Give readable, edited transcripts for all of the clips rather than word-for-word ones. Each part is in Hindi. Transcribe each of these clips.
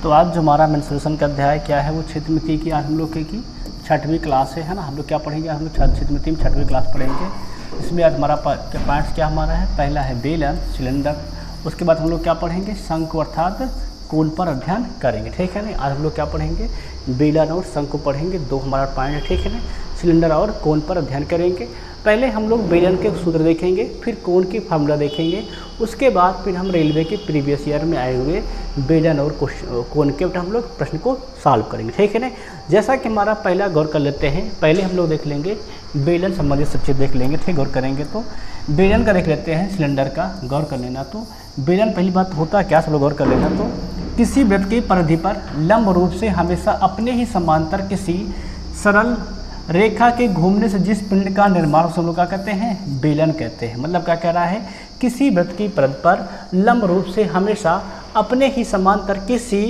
तो आज जो हमारा मेंसुरेशन का अध्याय क्या है वो क्षेत्रमिति की आज हम लोग की 6वीं क्लास है ना। हम लोग क्या पढ़ेंगे, हम लोग क्षेत्रमिति में 6वीं क्लास पढ़ेंगे। इसमें आज हमारा पॉइंट्स क्या हमारा है, पहला है बेलन सिलेंडर, उसके बाद हम लोग क्या पढ़ेंगे शंकु अर्थात कोण पर अध्ययन करेंगे, ठीक है ना। आज हम लोग क्या पढ़ेंगे, बेलन और शंकु पढ़ेंगे, दो हमारा पॉइंट है, ठीक है ना। सिलेंडर और कोण पर अध्ययन करेंगे। पहले हम लोग बेलन के सूत्र देखेंगे, फिर कोण की फार्मूला देखेंगे, उसके बाद फिर हम रेलवे के प्रीवियस ईयर में आए हुए बेलन और कोण के हम लोग प्रश्न को सॉल्व करेंगे, ठीक है ना। जैसा कि हमारा पहला गौर कर लेते हैं, पहले हम लोग देख लेंगे बेलन संबंधित सब चीज़ देख लेंगे, ठीक। गौर करेंगे तो बेलन का देख लेते हैं, सिलेंडर का गौर कर लेना। तो बेलन पहली बात होता क्या, सब लोग गौर कर लेना। तो किसी वृत्त की परिधि पर लंब रूप से हमेशा अपने ही समांतर किसी सरल रेखा के घूमने से जिस पिंड का निर्माण हम लोग क्या कहते हैं, बेलन कहते हैं। मतलब क्या कह रहा है, किसी वृत्त की परिधि पर लंब रूप से हमेशा अपने ही समांतर किसी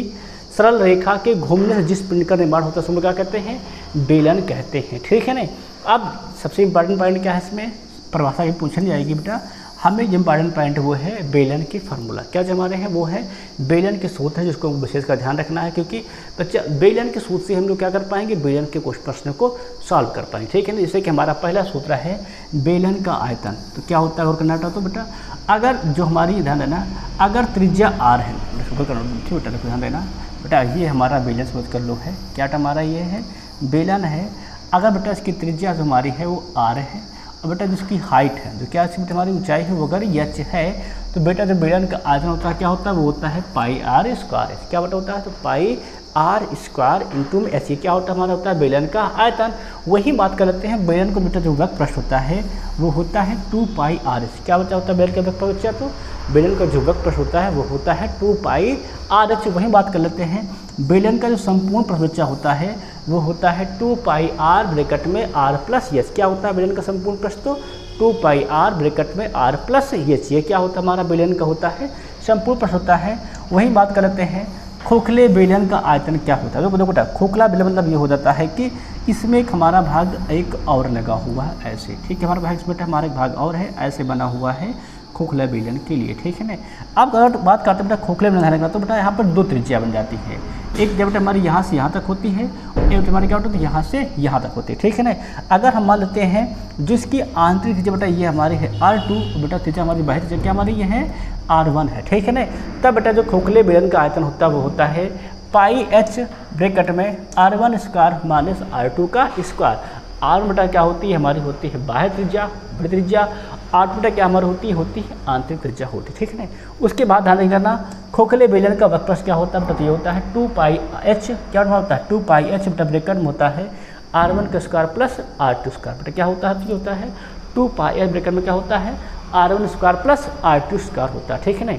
सरल रेखा के घूमने से जिस पिंड का निर्माण होता है हम लोग क्या कहते हैं, बेलन कहते हैं, ठीक है ना। अब सबसे इम्पॉर्टेंट पॉइंट क्या है, इसमें परिभाषा भी पूछनी जाएगी बेटा। हमें जो इम्पॉर्टेंट पॉइंट वो है बेलन की फार्मूला। क्या जो हमारे हैं वो है बेलन के सूत्र है, जिसको विशेष का ध्यान रखना है, क्योंकि बच्चा बेलन के सूत्र से हम लोग क्या कर पाएंगे, बेलन के कुछ प्रश्नों को सॉल्व कर पाएंगे, ठीक है ना। जैसे कि हमारा पहला सूत्र है बेलन का आयतन। तो क्या होता है और करना तो बेटा, अगर जो हमारी ध्यान देना, अगर त्रिज्या आर है, ठीक बेटा ध्यान देना बेटा, ये हमारा बेलन समझ कर लो है, क्या हमारा ये है बेलन है। अगर बेटा इसकी त्रिज्या जो हमारी है वो आर है, और बेटा जिसकी हाइट है, जो क्या इसकी हमारी ऊंचाई है वो अगर एच है, तो बेटा जो बेलन का आयतन होता है क्या होता है, वो होता है पाई आर स्क्वायर। क्या बेटा होता है, तो पाई आर स्क्वायर इंटू में एच, क्या होता है हमारा होता है बेलन का आयतन। वही बात कर लेते हैं, बेलन को बेटा जो वक्र पृष्ठ होता है वो होता है 2 पाई आर एच। क्या बच्चा होता है बेलन का वक्र पृष्ठ, तो बेलन का जो वक्र पृष्ठ होता है वो होता है 2 पाई आर एच। वही बात कर लेते हैं, बेलन का जो संपूर्ण पृष्ठ होता है वो होता है 2 पाई आर ब्रैकेट में आर प्लस एच। क्या होता है बेलन का संपूर्ण पृष्ठ, तो 2 पाई आर ब्रैकेट में आर प्लस एच। ये क्या होता है हमारा बेलन का होता है संपूर्ण पृष्ठ होता है। वही बात कर लेते हैं, खोखले बेलन का आयतन क्या होता है। तो देखो बेटा खोखला बेलन मतलब ये हो जाता है कि इसमें एक हमारा भाग एक और लगा हुआ है ऐसे, ठीक है। हमारा भाग इसमें बेटा हमारा एक भाग और है ऐसे बना हुआ है खोखला बेलन के लिए, ठीक है ना। अब अगर बात करते हैं बेटा खोखले बेलन का, तो बेटा यहाँ पर दो त्रिज्या बन जाती है। एक जब बेटा हमारी यहाँ से यहाँ तक होती है, और एक हमारी क्या होती है यहाँ से यहाँ तक होती है, ठीक है ना। अगर हम मान लेते हैं जिसकी आंतरिक त्रिज्या बेटा ये हमारी है R2, बेटा त्रिज्या हमारी बाहरी त्रिज्या क्या हमारी ये है R1 है, ठीक है ना। तब बेटा जो खोखले बेलन का आयतन होता है वो होता है पाई एच ब्रैकेट में R1 स्क्वायर माइनस R2 का स्क्वायर। R बेटा क्या होती है हमारी, होती है बाह्य त्रिज्या बड़ी त्रिज्या, R बेटा क्या हमारी होती है आंतरिक त्रिज्या होती है, ठीक है ना। उसके बाद ध्यान करना, खोखले बेलन का वक्र पृष्ठ क्या होता है बेटा, ये होता है 2 पाई एच। क्या होता है 2 पाई एच बेटा ब्रैकेट में होता है R1 का स्क्वायर प्लस R2 स्क्वायर। बेटा क्या होता है, तो ये होता है 2 पाई एच ब्रैकेट में क्या होता है R1 square plus R2 square होता है, ठीक है ना।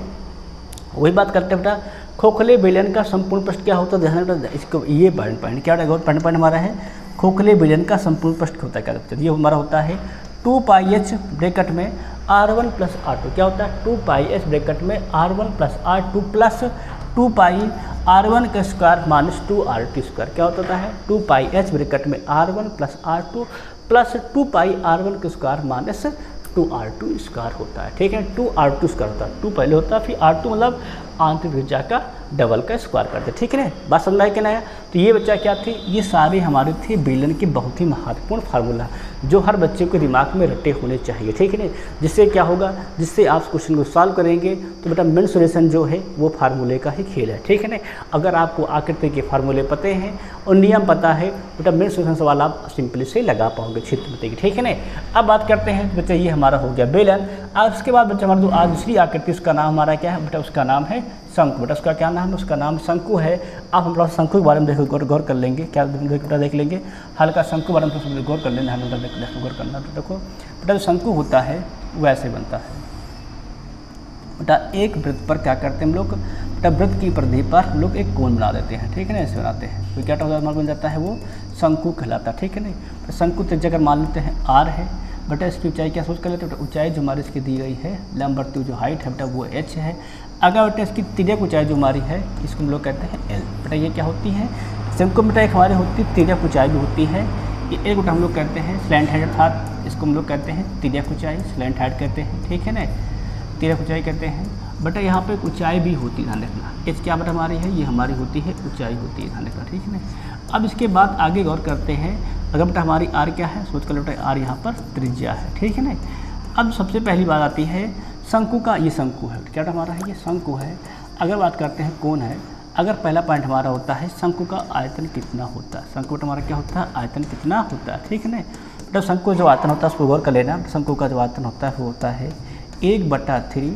वही बात करते हैं बेटा, खोखले बेलन का संपूर्ण पृष्ठ क्या होता है, ध्यान रखना इसको, ये पॉइंट क्या होगा, पॉइंट हमारा है खोखले बेलन का संपूर्ण पृष्ठ होता है क्या होता है, ये हमारा होता है 2 पाई एच ब्रैकेट में R1 प्लस R2। क्या होता है 2 पाई एच ब्रैकेट में R1 प्लस R2 प्लस 2 पाई R1 का स्क्वायर माइनस 2 R2 स्क्वायर। क्या होता है 2 पाई एच ब्रैकेट में R1 प्लस R2 प्लस 2 पाई R1 का स्क्वायर माइनस 2 R2 स्क्वायर होता है, ठीक है। 2 R2 स्क्वायर होता है, 2 पहले होता है फिर R2 मतलब आंतरिक त्रिज्या का डबल का स्क्वायर करते, ठीक है ना। बात समझ में आया। तो ये बच्चा क्या थी, ये सारे हमारे थे बेलन के बहुत ही महत्वपूर्ण फार्मूला जो हर बच्चे को दिमाग में रटे होने चाहिए, ठीक है ना। जिससे क्या होगा, जिससे आप क्वेश्चन को सॉल्व करेंगे तो बेटा मेंसुरेशन जो है वो फार्मूले का ही खेल है, ठीक है ना। अगर आपको आकृति के फार्मूले पते हैं और नियम पता है बेटा मेंसुरेशन सवाल आप सिंपली से लगा पाओगे क्षेत्रमिति की, ठीक है ना। अब बात करते हैं बच्चा, ये हमारा हो गया बेलन। अब उसके बाद बच्चा हमारा जो आज दूसरी आकृति उसका नाम हमारा क्या है बेटा, उसका नाम है शंकु। बेटा उसका क्या नाम है, उसका नाम शंकु है। अब हम लोग शंकु के बारे में गौर कर लेंगे, क्या बेटा देख लेंगे हल्का शंकु के बारे में गौर कर लेना है, गौर करना। तो देखो बेटा जो शंकु होता है वो ऐसे बनता है बेटा, एक वृत्त पर क्या करते हैं हम लोग बेटा, वृत्त की परिधि पर हम लोग एक कोण बना देते हैं, ठीक है ना, ऐसे बनाते हैं। तो क्या हमारा बन जाता है वो शंकु कहलाता है, ठीक है ना। तो शंकु त्रिज्या अगर मान लेते हैं R है बेटा, इसकी ऊंचाई क्या सोच कर लेते हैं बेटा, ऊंचाई जो हमारी इसकी दी गई है लंबवर्ती जो हाइट है बेटा वो h है। अगर बेटा इसकी तिर्यक ऊंचाई जो हमारी है इसको हम लोग कहते हैं L। बेटा ये क्या होती है शंकु बेटा, एक हमारी होती है तिर्यक ऊंचाई भी होती है, ये एक बेटा हम लोग कहते हैं स्लैंट हाइट, अर्थात इसको हम लोग कहते हैं तिर्यक ऊंचाई, स्लैंट हाइट कहते हैं, ठीक है ना, तिर्यक ऊंचाई कहते हैं। बेटा यहाँ पे ऊंचाई भी होती है, ध्यान रखना। एच क्या बेटा हमारी है, ये हमारी होती है ऊंचाई होती है, ध्यान रखना, ठीक है ना। अब इसके बाद आगे गौर करते हैं, अगर बेटा हमारी आर क्या है, सोच कर बेटा आर यहाँ पर त्रिज्या है, ठीक है ना। अब सबसे पहली बात आती है शंकु का, ये शंकु है, क्या बेटा हमारा है, ये शंकु है। अगर बात करते हैं कौन है, अगर पहला पॉइंट हमारा होता है शंकु का आयतन कितना होता है, शंकु बेटा हमारा क्या होता है, आयतन कितना होता है, ठीक है ना। बेटा शंकु जो आयतन होता है उसको गौर कर लेना। शंकु का जो आयतन होता है वो होता है 1/3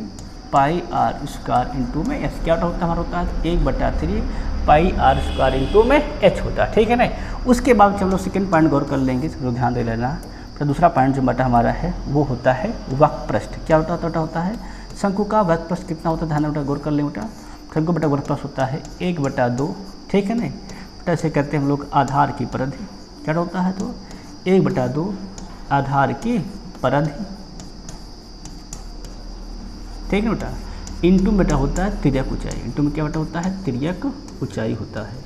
पाई आर स्क्वायर इंटू में एच, क्या होता है हमारा, होता है 1/3 पाई आर स्क्वायर इंटू में एच होता है, ठीक है ना। उसके बाद हम लोग सेकेंड पॉइंट गौर कर लेंगे, तो ध्यान दे लेना। तो दूसरा पॉइंट जो बेटा हमारा है वो होता है वक्रपृष्ठ, क्या होता है शंकु का वक्रपृष्ठ कितना होता है, ध्यान बेटा गौर कर लें बेटा। शंकु बेटा वक्रपृष्ठ होता है 1/2, ठीक है ना। बेटा ऐसे करते हैं हम लोग आधार की परिधि, क्या होता है, तो 1/2 आधार की परिधि, ठीक है बेटा, इंटू बेटा होता है तिर्यक ऊंचाई, इंटू में क्या बेटा होता है, तिर्यक ऊंचाई होता है।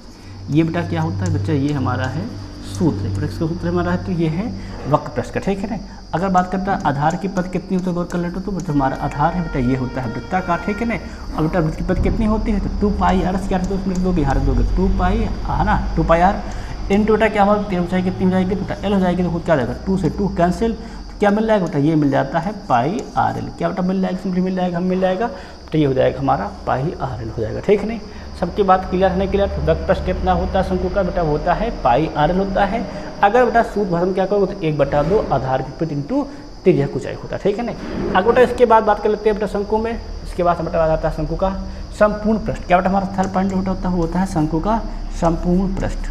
ये बेटा क्या होता है बच्चा, ये हमारा है सूत्र, इसका सूत्र हमारा है, तो ये है वक्रपृष्ठ का, ठीक है ना। अगर बात करता है आधार की पद कितनी होती है गौर कर लेते, तो बेटा हमारा आधार है बेटा ये होता है वृत्ताकार, ठीक है ना। और बेटा वृत्त की पद कितनी होती है, तो 2 पाई आर, क्या लिख दोगे, यहाँ रख दोगे 2 पाई, है ना, 2 पाई आर इंटू बेटा क्या होगा, तिर्यक ऊंचाई कितनी हो जाएगी बेटा, एल हो जाएगी, तो क्या जाएगा 2 से 2 कैंसिल, क्या मिल जाएगा बेटा, ये मिल जाता है पाई आर एल, क्या बेटा मिल जाएगा, सिंपली मिल जाएगा, हम मिल जाएगा, तो ये हो जाएगा हमारा पाई आर एल हो जाएगा, ठीक है नहीं। सबकी बात क्लियर है, नहीं क्लियर, तो वक्रपृष्ठ कितना होता है शंकु का बेटा, होता है पाई आर एल होता है। अगर बेटा सूत्र भाषा में क्या करोगे, तो 1/2 आधार की पृष्ठ इंटू तिर्यक ऊंचाई होता है, ठीक है नहीं। आगे बेटा इसके बाद बात कर लेते हैं बेटा शंकु में, इसके बाद बेटा आ जाता है शंकु का संपूर्ण पृष्ठ, क्या बेटा हमारा थर्ड पॉइंट जो होता है वो होता है शंकु का संपूर्ण पृष्ठ।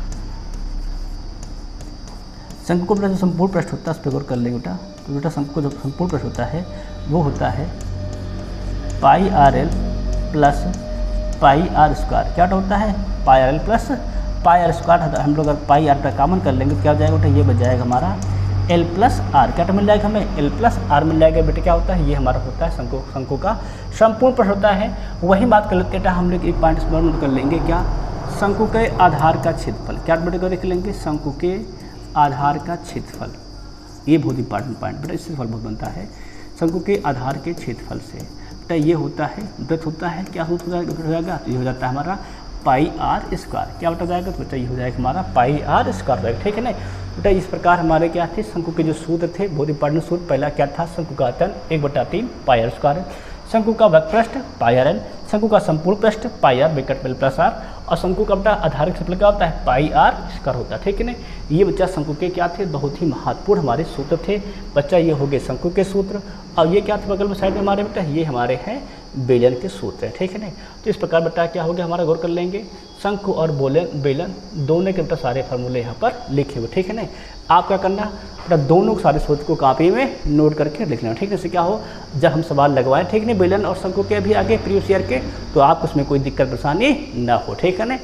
शंकु को बेटा जो संपूर्ण पृष्ठ होता है उस पर गौर कर लेंगे बेटा, तो बेटा शंकु को जो संपूर्ण पृष्ठ होता है वो होता है pi r l plus pi r square, क्या होता है, pi r l plus pi r square. हम लोग अगर पाई आर पर कॉमन कर लेंगे तो क्या हो जाएगा बेटा, ये बच जाएगा हमारा एल प्लस आर, क्या मिल जाएगा हमें, एल प्लस आर मिल जाएगा बेटा, क्या होता है, ये हमारा होता है शंकु का संपूर्ण पृष्ठ होता है। वही बात कर लेते हैं हम लोग, एक पॉइंट स्मरण कर लेंगे, क्या, शंकु के आधार का क्षेत्रफल, क्या बेटा देख लेंगे, शंकु के आधार का क्षेत्रफल, ये बहुत इंपॉर्टेंट पॉइंट बेटा, इससे सवाल बहुत बनता है। शंकु के आधार के क्षेत्रफल से बेटा ये होता है वृत्त होता है, क्या सूत्र हो जाएगा, तो ये हो जाता है हमारा पाई आर स्क्वायर, क्या बेटा जाएगा, तो बेटा ये हो जाएगा हमारा पाई आर स्क्वायर जाएगा, ठीक है ना बेटा। इस प्रकार हमारे क्या थे शंकु के जो सूत्र थे, बहुत इंपॉर्टेंट सूत्र, पहला क्या था, शंकु का आयतन 1/3 पाई आर स्क्वायर, शंकु का वक्रपृष्ठ पाई आर एल, शंकु का संपूर्ण पृष्ठ पाई आर ब्रैकेट में प्लस आर, और शंकु का बेटा आधार क्षेत्रफल क्या होता है, पाई आर स्क्वायर होता है, ठीक है ना। ये बच्चा शंकु के क्या थे, बहुत ही महत्वपूर्ण हमारे सूत्र थे बच्चा, ये हो गए शंकु के सूत्र। और ये क्या थे बगल में साइड में हमारे बेटा, ये हमारे हैं बेलन के सूत्र है, ठीक है ना। तो इस प्रकार बेटा क्या हो गया हमारा, गौर कर लेंगे, शंकु और बेलन दोनों के बेटा सारे फार्मूले यहाँ पर लिखे हुए, ठीक है ना। आप क्या करना बेटा, दोनों सारे सूत्र को कॉपी में नोट करके लिख लेना, ठीक है। इससे क्या हो, जब हम सवाल लगवाएं, ठीक है, बेलन और शंकु के भी आगे प्रीवियस ईयर के, तो आपको उसमें कोई दिक्कत परेशानी ना हो, ठीक है ना।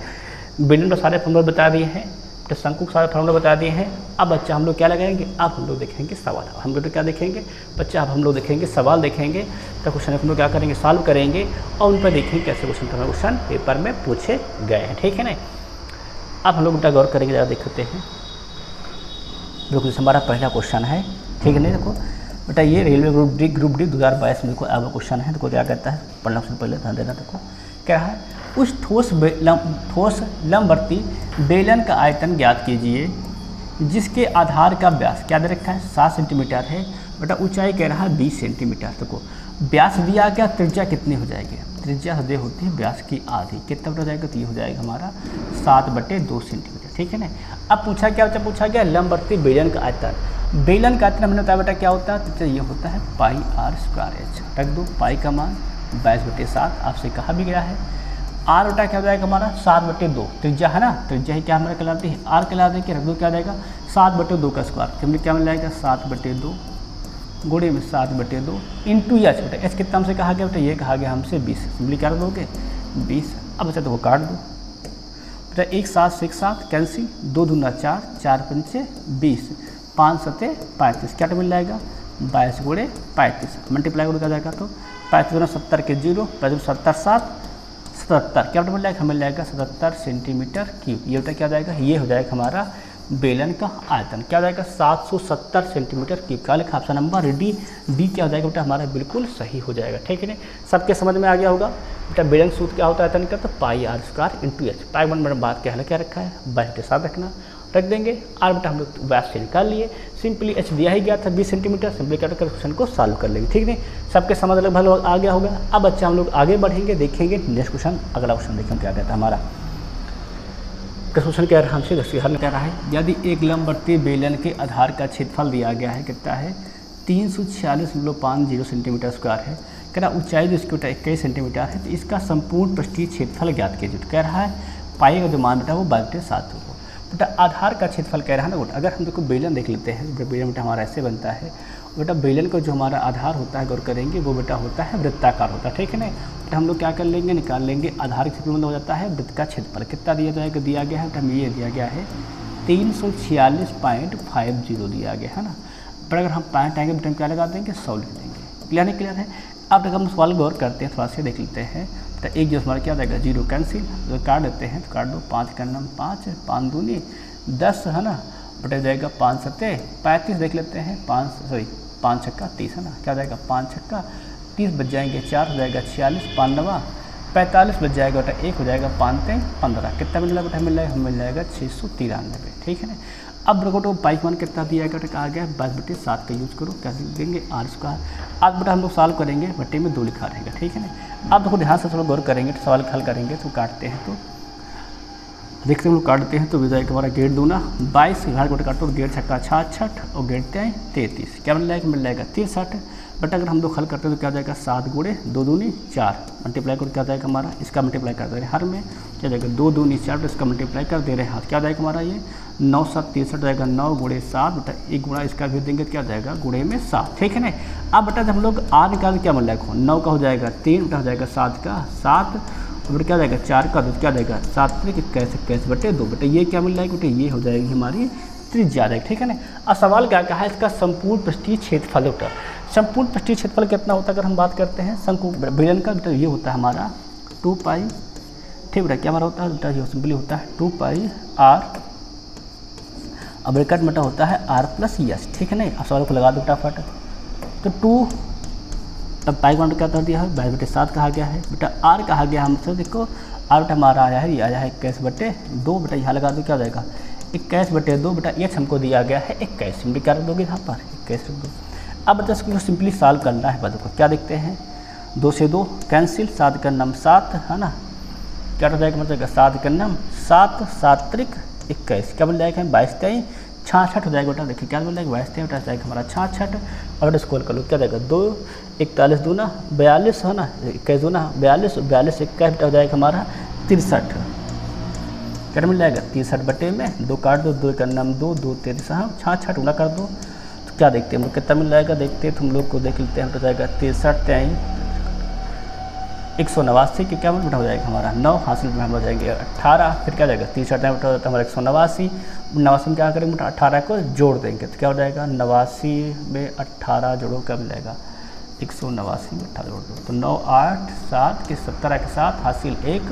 बेलन पर सारे फार्मूले बता दिए हैं, तो शंकु के सारे फार्मूले बता दिए हैं। अब बच्चा हम लोग क्या लगाएंगे, अब हम लोग देखेंगे सवाल, हम लोग क्या देखेंगे बच्चा, अब हम लोग देखेंगे सवाल देखेंगे, तो क्वेश्चन हम लोग क्या करेंगे, सॉल्व करेंगे, और उन पर देखेंगे कैसे क्वेश्चन पेपर में पूछे गए हैं, ठीक है ना। अब हम लोग बेटा गौर करेंगे, ज़्यादा देखते हैं, देखो जैसे हमारा पहला क्वेश्चन है, ठीक है ना। देखो बेटा ये रेलवे ग्रुप डी 2022 में देखो अब क्वेश्चन है, देखो क्या कहता है, पढ़ना से पहले ध्यान देना। देखो क्या है, उस ठोस लंबवर्ती बेलन का आयतन ज्ञात कीजिए जिसके आधार का व्यास क्या दे रखा है, 7 सेंटीमीटर है बेटा, ऊंचाई कह रहा है 20 सेंटीमीटर। देखो व्यास दिया गया, त्रिज्या कितनी हो जाएगी, त्रिज्या हृदय होती है व्यास की आधी, कितना हो जाएगा, तो ये हो जाएगा हमारा 7/2 सेंटीमीटर, ठीक है ना। अब पूछा क्या बच्चा, पूछा गया लंबवर्ती बेलन का आयतन, बेलन का आयतन हमने बताया बेटा क्या होता है, तो ये होता है पाई आर स्क्वायर एच, रख दो, पाई का मान 22/7 आपसे कहा भी गया है। आर बेटा क्या हो जाएगा हमारा 7/2, त्रिज्या है ना, त्रिज्या ही क्या हमारे कहलाती है, आर कहलाते हैं, कि रख दो क्या जाएगा 7/2 का स्क्वायर, हमने क्या मिल जाएगा 7/2 गुणे में 7/2 इंटू एच, बेटा एच कितना हमसे कहा गया बेटा, ये कहा गया हमसे 20, सिंपली क्या दोगे 20। अब बच्चा देखो काट दो बेटा, 1 7 से 1 7 कैंसिल, 2 दूना 4, 4 पंचे 20, 5 7 35, क्या मिल जाएगा 22 गुणे 35, मल्टीप्लाई करो क्या जाएगा, तो 35 70 के 0, 70 7 77, क्या मिल जाएगा, मिल जाएगा 77 सेंटीमीटर क्यूब, ये बेटा क्या जाएगा, ये हो जाएगा हमारा बेलन का आयतन क्या हो जाएगा 770 सेंटीमीटर क्यूब। क्या लिखा ऑप्शन नंबर डी। डी क्या हो जाएगा बेटा हमारा बिल्कुल सही हो जाएगा। ठीक है ना, सबके समझ में आ गया होगा। बेटा बेलन सूत्र क्या होता है आयतन का, तो pi r square into h. Pi one में बात क्या रखा है, बाई के साथ रखना रख देंगे। आर बेटा हम लोग व्यास से निकाल लिए, सिंपली एच दिया ही गया था 20 सेंटीमीटर। सिंपली क्या कर क्वेश्चन को सॉल्व कर लेंगे। ठीक है, सबके समझ लगभग आ गया होगा। अब बच्चा हम लोग आगे बढ़ेंगे, देखेंगे नेक्स्ट क्वेश्चन। अगला क्वेश्चन देखें क्या कहता है हमारा क्वेश्चन। कह रहा है हमसे हल कह रहा है, यदि एक लंबवर्तीय बेलन के आधार का क्षेत्रफल दिया गया है कितना है 346.50 सेंटीमीटर स्क्वायर है। कह रहा ऊंचाई जो इसकी 21 सेंटीमीटर है, तो इसका संपूर्ण पृष्ठीय क्षेत्रफल ज्ञात कीजिए। तो कह रहा है पाई का जो मान बेटा वो 22.7 होगा। बेटा आधार का क्षेत्रफल कह रहा है ना बेटा, अगर हम देखो बेलन देख लेते हैं, बेलन बेटा हमारा ऐसे बनता है। बेटा बेलन का जो हमारा आधार होता है गौर करेंगे वो बेटा होता है वृत्ताकार होता है। ठीक है ना, तो हम लोग क्या कर लेंगे, निकाल लेंगे आधार क्षेत्रफल मतलब हो जाता है वृत्त का क्षेत्रफल। कितना दिया जाएगा, दिया गया है बेटा ये दिया गया है 346.50 दिया गया है ना। पर अगर हम पॉइंट आएंगे बेटा क्या लगा देंगे 100 लिख देंगे। क्लियर नहीं क्लियर है। अब अगर हम सवाल गौर करते हैं थोड़ा सा देख लेते हैं। तो एक जो हमारा क्या जाएगा 0 कैंसिल, तो काट देते हैं तो काट दो 5 का नाम 5, 5 दूनी 10 है ना, बटे जाएगा 5 सत्ते 35 देख लेते हैं 5 छक्का 30 है ना। क्या जाएगा 5 छक्का 30 बच जाएंगे, 4 हो जाएगा 46, 5 नवा 45 बच जाएगा बेटा 1 हो जाएगा 5 3 15। कितना मिल जाएगा बेटा मिल जाएगा, मिल जाएगा 693। ठीक है ना। अब देखो तो पाई मान कितना दिया गया कहा गया 22/7 का यूज करो, कैसे देंगे आर स्क्वायर। आज बेटा हम लोग सॉल्व करेंगे, बट्टे में 2 लिखा रहेगा। ठीक है ना। अब देखो ध्यान से थोड़ा गौर करेंगे, तो सवाल हल करेंगे तो काटते हैं तो देखते हम लोग काटते हैं तो मिल जाएगा हमारा गेट दूना 22 घर को काटो, गेट छक्का 66 और गेट 33 क्या मिल जाएगा 63। बट अगर हम लोग हल करते हैं तो क्या जाएगा 7 गुणे 2 दूनी 4 मल्टीप्लाई कर क्या जाएगा हमारा, इसका मल्टीप्लाई कर दे रहे हैं हर में क्या जाएगा 2 दूनी 4, तो इसका मल्टीप्लाई कर दे रहे हैं हाथ क्या जाएगा हमारा ये 9 7 63 जाएगा 9 गुणे 7 बेटा 1 गुणा इसका भी देंगे क्या जाएगा गुणे में 7। ठीक है ना। अब बेटा जब हम लोग आर निकाल क्या मिल जाएगा 9 का हो जाएगा 3 बेटा हो जाएगा 7 का 7 और क्या जाएगा 4 का 2 क्या जाएगा 7 21 बटे 2 बेटा ये क्या मिल जाएगा बेटे ये हो जाएगी हमारी त्रिज्या जाएगी। ठीक है ना। अब सवाल क्या कहा है इसका संपूर्ण पृष्ठीय क्षेत्रफल बेटा, संपूर्ण पृष्ठीय क्षेत्रफल कितना होता है अगर हम बात करते हैं शंकु बेलन का बेटा ये होता है हमारा 2 पाई। ठीक बेटा क्या हमारा होता है बेटा ये सिंपली होता है 2 पाई आर, अब ब्रैकेट में होता है आर प्लस एस। ठीक है ना। अब सवाल को लगा दो फटाफट तो 2 अब पाई वन क्या कर दिया है 22/7 कहा गया है बेटा, आर कहा गया हमसे देखो आर बेटा हमारा आया है ये आया है 21/2 बेटा यहाँ लगा दो क्या हो जाएगा 21/2 बेटा एच हमको दिया गया है 21 सिंपली क्या रख दोगे यहाँ पर 21 रख दो। अब बच्चा इसको सिंपली सॉल्व करना है बच्चों को क्या देखते हैं 2 से 2 कैंसिल 7 का नाम 7 है ना, क्या हो जाएगा मतलब 7 का नाम 7 7 त्रिक 21 क्या मिल जाएगा 22 23 66 हो जाएगा बेटा। देखिए क्या मिल जाएगा 22 23 बेटा जाएगा हमारा 66 और बेटा स्कोर कर लो क्या जाएगा 2 41 दूना 42 है ना 21 दूना 42 42 21 बेटा हो जाएगा हमारा 63 क्या मिल जाएगा 63 बटे में 2 काट दो 2 का नाम 2 2 33 हाँ 66 गुना कर दो तो क्या देखते हैं हम लोग कितना मिल जाएगा देखते हैं तुम लोग को देख लेते हैं तो जाएगा 63 189 की क्या हो जाएगा हमारा 9 हासिल में हम हो जाएंगे 18 फिर क्या जाएगा 63 बेटा हमारा 189 में क्या करेंगे बेटा 18 को जोड़ देंगे तो क्या हो जाएगा 89 में 18 जोड़ो क्या मिल जाएगा 189 में 18 जोड़ दो तो 9 8 7 के 17 के साथ हासिल 1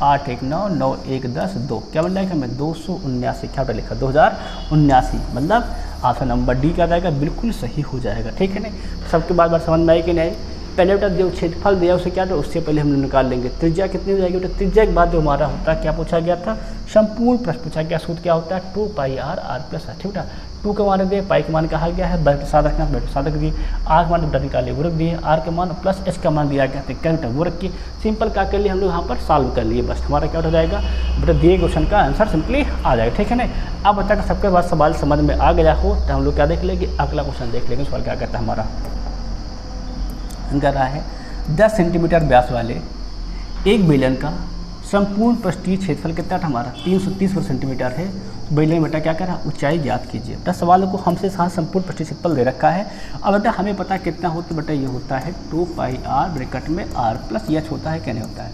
8 1 9 9 1 10 2 क्या मिल जाएगा हमें 279 क्या लिखा 2079 मतलब ऑप्शन नंबर डी क्या जाएगा बिल्कुल सही हो जाएगा। ठीक है ना। सबके बार समझ में आई कि नहीं, पहले बेटा जो क्षेत्रफल दिया उसे क्या था उससे पहले हम निकाल लेंगे त्रिज्या कितनी हो जाएगी बेटा, त्रिज्या के बाद जो हमारा होता है क्या पूछा गया था संपूर्ण प्रश्न पूछा गया सूत्र क्या होता है 2 पाई आर आर प्लस आर। ठीक बेटा 2 का मान दिए पाई का मान कहा गया है 22/7 रखना 22/7 रख दिए, आर का मान बेटा निकाले वो रख दिए, आर का मान प्लस एच का मान दिया गया था क्या बेटा वो रख के सिंपल क्या कर लिए हम लोग यहाँ पर सॉल्व कर लिए बस हमारा क्या हो जाएगा बेटा दिए क्वेश्चन का आंसर सिंपली आ जाएगा। ठीक है ना। अब बच्चा का सबके बाद सवाल समझ में आ गया हो तो हम लोग क्या देख लेंगे अगला क्वेश्चन देख लेंगे। सवाल क्या कहता है हमारा कर रहा है 10 सेंटीमीटर व्यास वाले एक बेलन का संपूर्ण पृष्ठीय क्षेत्रफल कितना था हमारा 330 सेंटीमीटर है। बेलन बेटा क्या कर रहा है ऊंचाई ज्ञात कीजिए। बेटा सवाल को हमसे साथ संपूर्ण पृष्ठीय क्षेत्रफल दे रखा है। अब बेटा हमें पता कितना हो तो बेटा ये होता है 2 पाई आर ब्रैकेट में आर प्लस एच होता है क्या नहीं होता है।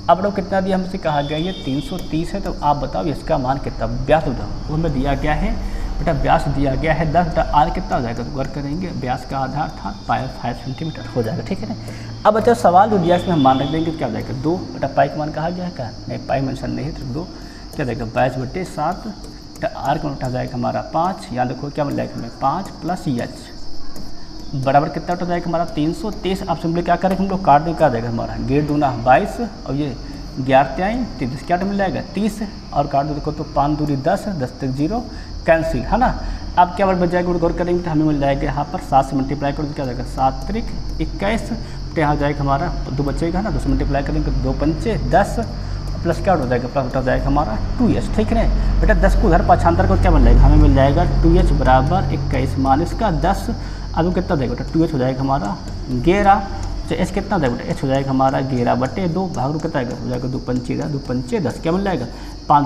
अब बेटा कितना दिया हमसे कहा गया ये 330 है तो आप बताओ इसका मान कितना व्यास बताओ वो हमें दिया गया है बेटा व्यास दिया गया है 10 बेटा आर कितना हो जाएगा तो वर्क करेंगे व्यास का आधार था 5 सेंटीमीटर हो जाएगा। ठीक है ना। अब बच्चा सवाल जो दिया इसमें हम मान रख देंगे क्या हो जाएगा 2 बेटा पाई का मान कहा गया है क्या नहीं पाई मेंशन नहीं है तो 2 क्या जाएगा 22/7 बेटा आर का बेटा हो जाएगा हमारा 5, यहाँ देखो क्या मिल जाएगा हमें 5 प्लस एच बराबर कितना बेटा हो जाएगा हमारा 323। अब सिंपली क्या करेंगे हम लोग काट दें, क्या देगा हमारा गेट दूना 22 और ये 11 33 क्या मिल जाएगा 30 और काट दो देखो तो 5 दूरी 10 10 तक 0 कैंसिल है ना। अब क्या बच जाएगा गौर करेंगे तो हमें मिल जाएगा यहाँ पर 7 से मल्टीप्लाई करोगे क्या जाएगा 7 त्रिक 21, तो यहाँ जाएगा हमारा 2 बचेगा ना, 2 से मल्टीप्लाई करेंगे तो 2 पंचे 10 प्लस क्या हो जाएगा प्लस हो जाएगा हमारा 2h। ठीक है बेटा 10 को उधर पक्षांतर को क्या मिल जाएगा हमें मिल जाएगा 2h बराबर 21 मान इसका 10। अब कितना देगा बेटा 2h हो जाएगा हमारा 11, तो एच कितना देगा बेटा एच हो जाएगा हमारा 11/2 भाग रू कितना हो जाएगा 2 पंचे 10 क्या मिल जाएगा 5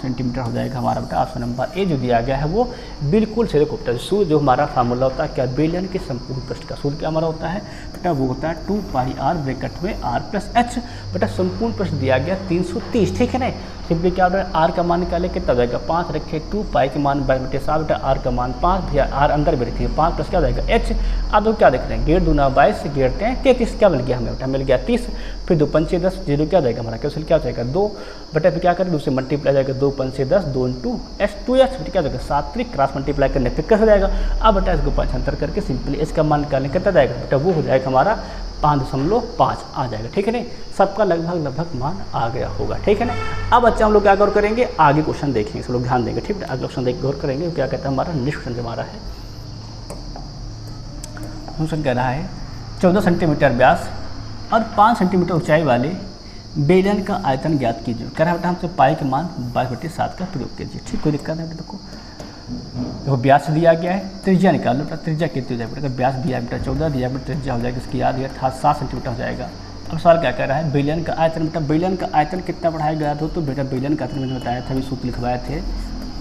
सेंटीमीटर हो जाएगा हमारा बेटा ऑप्शन नंबर ए जो दिया गया है वो बिल्कुल सही। देखो बेटा सूत्र जो हमारा फार्मूला होता है क्या बेलन के संपूर्ण पृष्ठ का सूत्र क्या हमारा होता है बेटा वो होता है 2πr ब्रैकेट में r प्लस एच। बेटा संपूर्ण पृष्ठ दिया गया 330। ठीक है ना, सिंपली क्या होता है आर का मान निकाले कितना जाएगा 5 रखे 2π के मान 22/7 बेटा आर का मान 5 भैया आर अंदर भी रखिए 5 प्लस क्या हो जाएगा एच। अब तो क्या देख रहे हैं गेट दूना 22 गेट 33 क्या मिल गया हमें बेटा मिल गया 30, फिर 2 पंचे 10 जीरो क्या जाएगा हमारा क्वेश्चन क्या हो जाएगा 2 बेटा फिर क्या करें दूसरे मल्टीप्लाई जाएगा 2 पंचे 10 2 इंटू एच 2h बेटा क्या जाएगा 7 त्रिक क्रॉस मल्टीप्लाई करने पर कैसे हो जाएगा। अब बेटा इसको पक्षांतर करके सिंपली एच का मान निकालने कितना जाएगा बेटा वो हो जाएगा हमारा 5.5 आ जाएगा। ठीक है ना, सबका लगभग मान आ गया होगा। ठीक है ना, अब अच्छा हम लोग क्या गौर करेंगे आगे क्वेश्चन देखेंगे, सब लोग ध्यान देंगे। ठीक है, अगला क्वेश्चन देख गौर करेंगे क्या कहता है हमारा नेक्स्ट क्वेश्चन हमारा है क्वेश्चन कह रहा है 14 सेंटीमीटर व्यास और 5 सेंटीमीटर ऊंचाई वाले बेलन का आयतन ज्ञात कीजिए। कह रहा है बेटा हमसे पाई के मान 22/7 का प्रयोग कीजिए। ठीक, कोई दिक्कत है बेटा को देखो व्यास दिया गया है, त्रिज्या निकाल लो बेटा त्रिज्या कितनी हो जाएगी बेटा व्यास दिया है बेटा 14 दिया बेटा त्रिज्या हो जाएगी इसकी याद है 7 सेंटीमीटर हो जाएगा। अब सवाल क्या कह रहा है बेलन का आयतन बेटा बेलन का आयतन कितना बढ़ाया गया था, तो बेटा बेलन का आयतन मैंने बताया था अभी सूत्र लिखवाए थे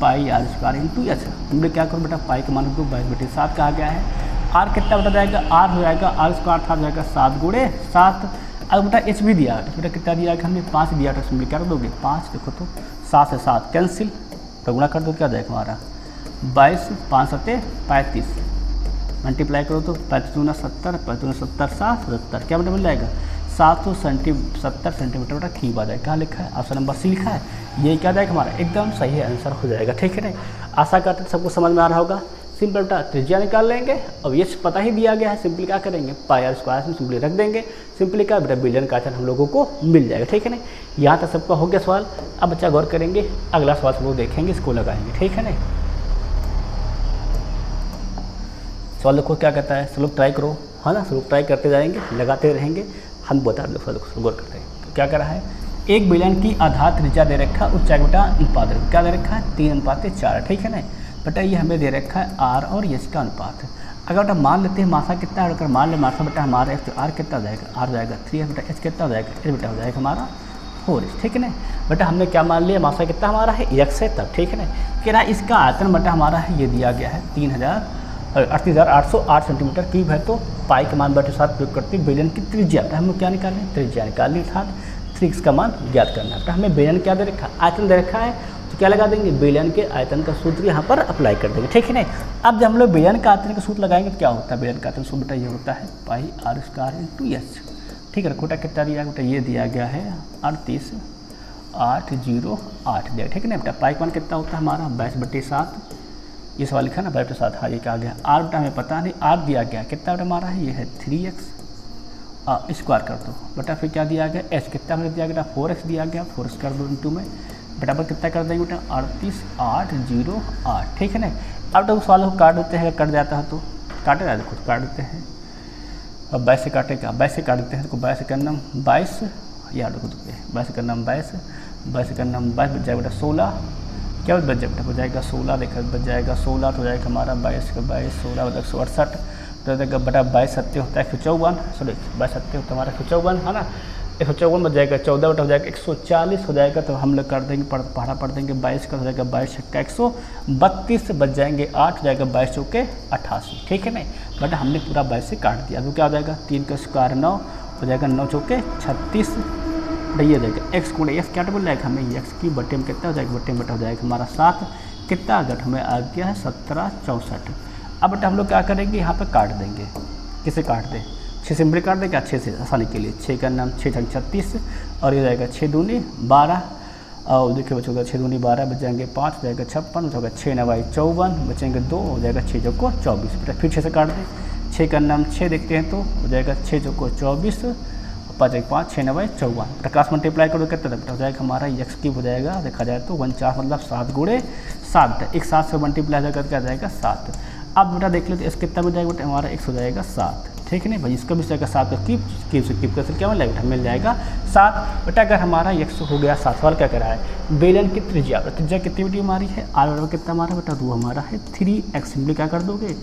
πr² इंटू एच। हम लोग क्या करो बेटा पाई के मान को 22/7 कहा गया है। आर कितना बेटा जाएगा आर हो जाएगा r² था जाएगा 7 गुणे 7। अब बेटा एच भी दिया बेटा कितना दिया है हमने 5 दिया था, इसमें क्या कर दोगे 5 देखो तो 7 से 7 कैंसिल तो गुणा कर दो क्या जाएगा हमारा 22 5 7 35 मल्टीप्लाई करो तो 35 दूना 70 35 दूना 70 7 क्या बेटा मिल जाएगा 770 सेंटीमीटर बेटा क्यूब आ जाएगा। कहाँ लिखा है ऑप्शन नंबर सी लिखा है, ये क्या जाएगा हमारा एकदम सही आंसर हो जाएगा। ठीक है ना, आशा करते सबको समझ में आ रहा होगा। सिंपल बेटा त्रिज्या निकाल लेंगे और ये पता ही दिया गया है, सिंपली क्या करेंगे πr² में सिंपली रख देंगे, सिंपली क्या बेटा बेलन का आयतन हम लोगों को मिल जाएगा। ठीक है ना, यहाँ तक सबका हो गया सवाल। अब बच्चा गौर करेंगे अगला सवाल सब लोग देखेंगे इसको लगाएंगे। ठीक है ना, सवाल देखो क्या कहता है, सब लोग ट्राई करो है ना, सब लोग ट्राई करते जाएंगे लगाते रहेंगे, हम बता दो सब गौर करते हैं। तो क्या कर रहा है एक बेलन की आधार त्रिज्या दे रखा है, ऊंचाई बेटा अनुपात क्या दे रखा है 3:4। ठीक है ना बेटा, ये हमें दे रखा है आर और एच का अनुपात। अगर बेटा मान लेते हैं मासा कितना है, अगर मान ले मासा बेटा हमारा तो आर कितना हो जाएगा आर हो जाएगा 3 बेटा एच कितना हो जाएगा एच बेटा हो जाएगा हमारा 4। ठीक है ना बेटा, हमने क्या मान लिया मासा कितना हमारा है x है तब। ठीक है ना, कह रहा है इसका आयतन बेटा हमारा है ये दिया गया है 38,808 सेंटीमीटर क्यूब है। तो पाई का मान बेटे साथ प्रयोग करते बेलन की त्रिज्या बेटा हमें क्या निकालनी त्रिज्या निकालनी था 3x का मान ज्ञात करना है। बेटा हमें बेलन क्या दे रखा आयतन दे रखा है, तो क्या लगा देंगे बेलन के आयतन का सूत्र यहाँ पर अप्लाई कर देंगे। ठीक है ना, अब जब हम लोग बेलन का आयतन का सूत्र लगाएंगे तो क्या होता है बेलन का आयतन सूत्र बेटा ये होता है πr² इंटू एच। ठीक है, बेटा कितना दिया बेटा ये दिया गया है 38,808 दिया। ठीक है ना बेटा, पाई का मान कितना होता है हमारा 22/7, ये सवाल लिखा ना 22/7। हाँ ये क्या आ गया आर बेटा हमें पता नहीं, आर दिया गया कितना बेटा हमारा है ये है 3x स्क्वायर कर दो बेटा, फिर क्या दिया गया एच कितना हमें दिया गया 4x दिया गया 4x कर दो इंटू में बेटा पर कितना कर देंगे बेटा 38,808। ठीक है ना, अब तो सवाल को काट देते हैं, कट जाता है तो काटे जाते खुद काट देते हैं। अब 22 से काटे क्या 22 से काट देते हैं तो 22 से करना 22 याद रखो 22 से करना 22 22 से करना 22 बच जाएगा बेटा 16 क्या बच जाएगा बच जाएगा 16 देखा बच जाएगा 16 तो हो जाएगा हमारा 22 का 22 16 बता 168 तो जाएगा बेटा 22 सत्य होता है 154 सॉरी 22 सत्य होता है हमारा 154 है ना 154 बच जाएगा 14 बेटा हो जाएगा 140 हो जाएगा। तो हम लोग कर देंगे पढ़ा पढ़ देंगे 22 का हो जाएगा 22 छक्का 132 बच जाएंगे 8 हो जाएगा 22 चौके 88। ठीक है ना बेटा, हमने पूरा 22 से काट दिया तो क्या हो जाएगा 3 का स्क्वायर 9 हो जाएगा 9 चौके 36 ये जाएगा एक्स गुणे एक्स क्या बोल जाएगा हमें एक्स की बटे में कितना हो जाएगा बटे में बटा हो जाएगा हमारा 7 कितना अगर हमें आ गया है 1764। अब बेटा हम लोग क्या करेंगे यहाँ पे काट देंगे, किसे काट दें 6 सिंपली काट देंगे अच्छे से आसानी के लिए 6 का नाम 6 छंग 36 और ये जाएगा 6 दूनी 12 और देखिए बचोगा 6 दूनी 12, बच जाएंगे 5, हो जाएगा 56, बचोगा 6 9 54, बचेंगे 2, हो जाएगा 6 चौको 24। बेटा फिर 6 से काट दें, 6 का नाम 6 देखते हैं तो हो जाएगा 6 चौको 24, 5 1 5, 6 9 54। बेटा क्रॉस मल्टीप्लाई करो कितना बेटा हो जाएगा हमारा एक्स क्यूब हो जाएगा, देखा जाए तो 1 4 मतलब 7 गुणे 7, बेटा एक 7 से मल्टीप्लाई करके आ जाएगा 7। अब बेटा देख लेते इस कितना मिल जाएगा बेटा हमारा x हो जाएगा 7, ठीक है नहीं भाई, इसका भी जाएगा 7 का क्यूब से क्यूब का क्या मिल जाएगा, मिल जाएगा 7। बेटा अगर हमारा x हो गया 7, सवाल क्या कर रहा है बेलन की त्रिज्या कितनी बेटी हमारी है, आर बराबर कितना हमारा बेटा रू हमारा है 3x, सिंपली क्या कर दोगे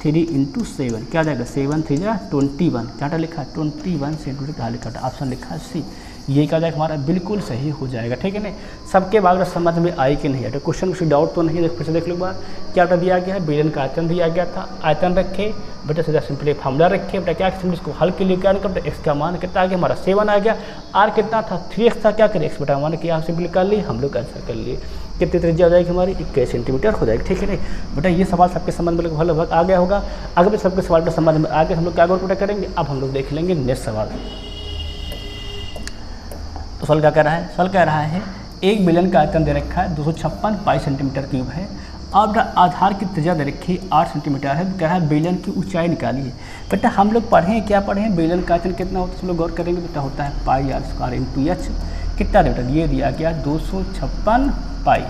3 × 7 क्या जाएगा 7 3 जा 21, क्या लिखा 21 सेंटीमीटर, कहाँ लिखा ऑप्शन लिखा सी, ये क्या जाएगा हमारा बिल्कुल सही हो जाएगा, ठीक है नहीं। सबके बाद समझ में आई कि नहीं है, तो क्वेश्चन कुछ डाउट तो नहीं है, फिर से देख लो बार क्या बेटा दिया गया है, बेलन का आयतन दिया गया था, आयतन रखे बेटा सीधा सिंपली फार्मूला रखे बेटा, क्या सिंपली इसको हल के लिए क्या निकल एक्स का मान कितना आ गया हमारा 7 आ गया, आर कितना था 3x था, क्या करें एक्स बेटा मान किया सिंपली कर लिए, हम लोग आंसर कर लिए, कितनी त्रिज्या हो जाएगी हमारी 21 सेंटीमीटर हो जाएगी, ठीक है नहीं। बेटा ये सवाल सबके समझ में लगभग आ गया होगा, अगर सबके सवाल पर समझ में आ गया हम लोग क्या बेटा करेंगे, अब हम लोग देख लेंगे नेक्स्ट सवाल। तो सवाल क्या कह रहा है, सवाल कह रहा है एक बेलन का आयतन दे रखा है 256 पाई सेंटीमीटर क्यूब है, अब आधार की त्रिज्या दे रखी 8 सेंटीमीटर है, कह रहा है बेलन की ऊंचाई निकालिए। बेटा हम लोग पढ़े क्या पढ़े हैं, बेलन का आयतन कितना होता है, हम लोग गौर करेंगे बेटा होता है pi r square into H, कितना बेटा ये दिया गया 256 पाई,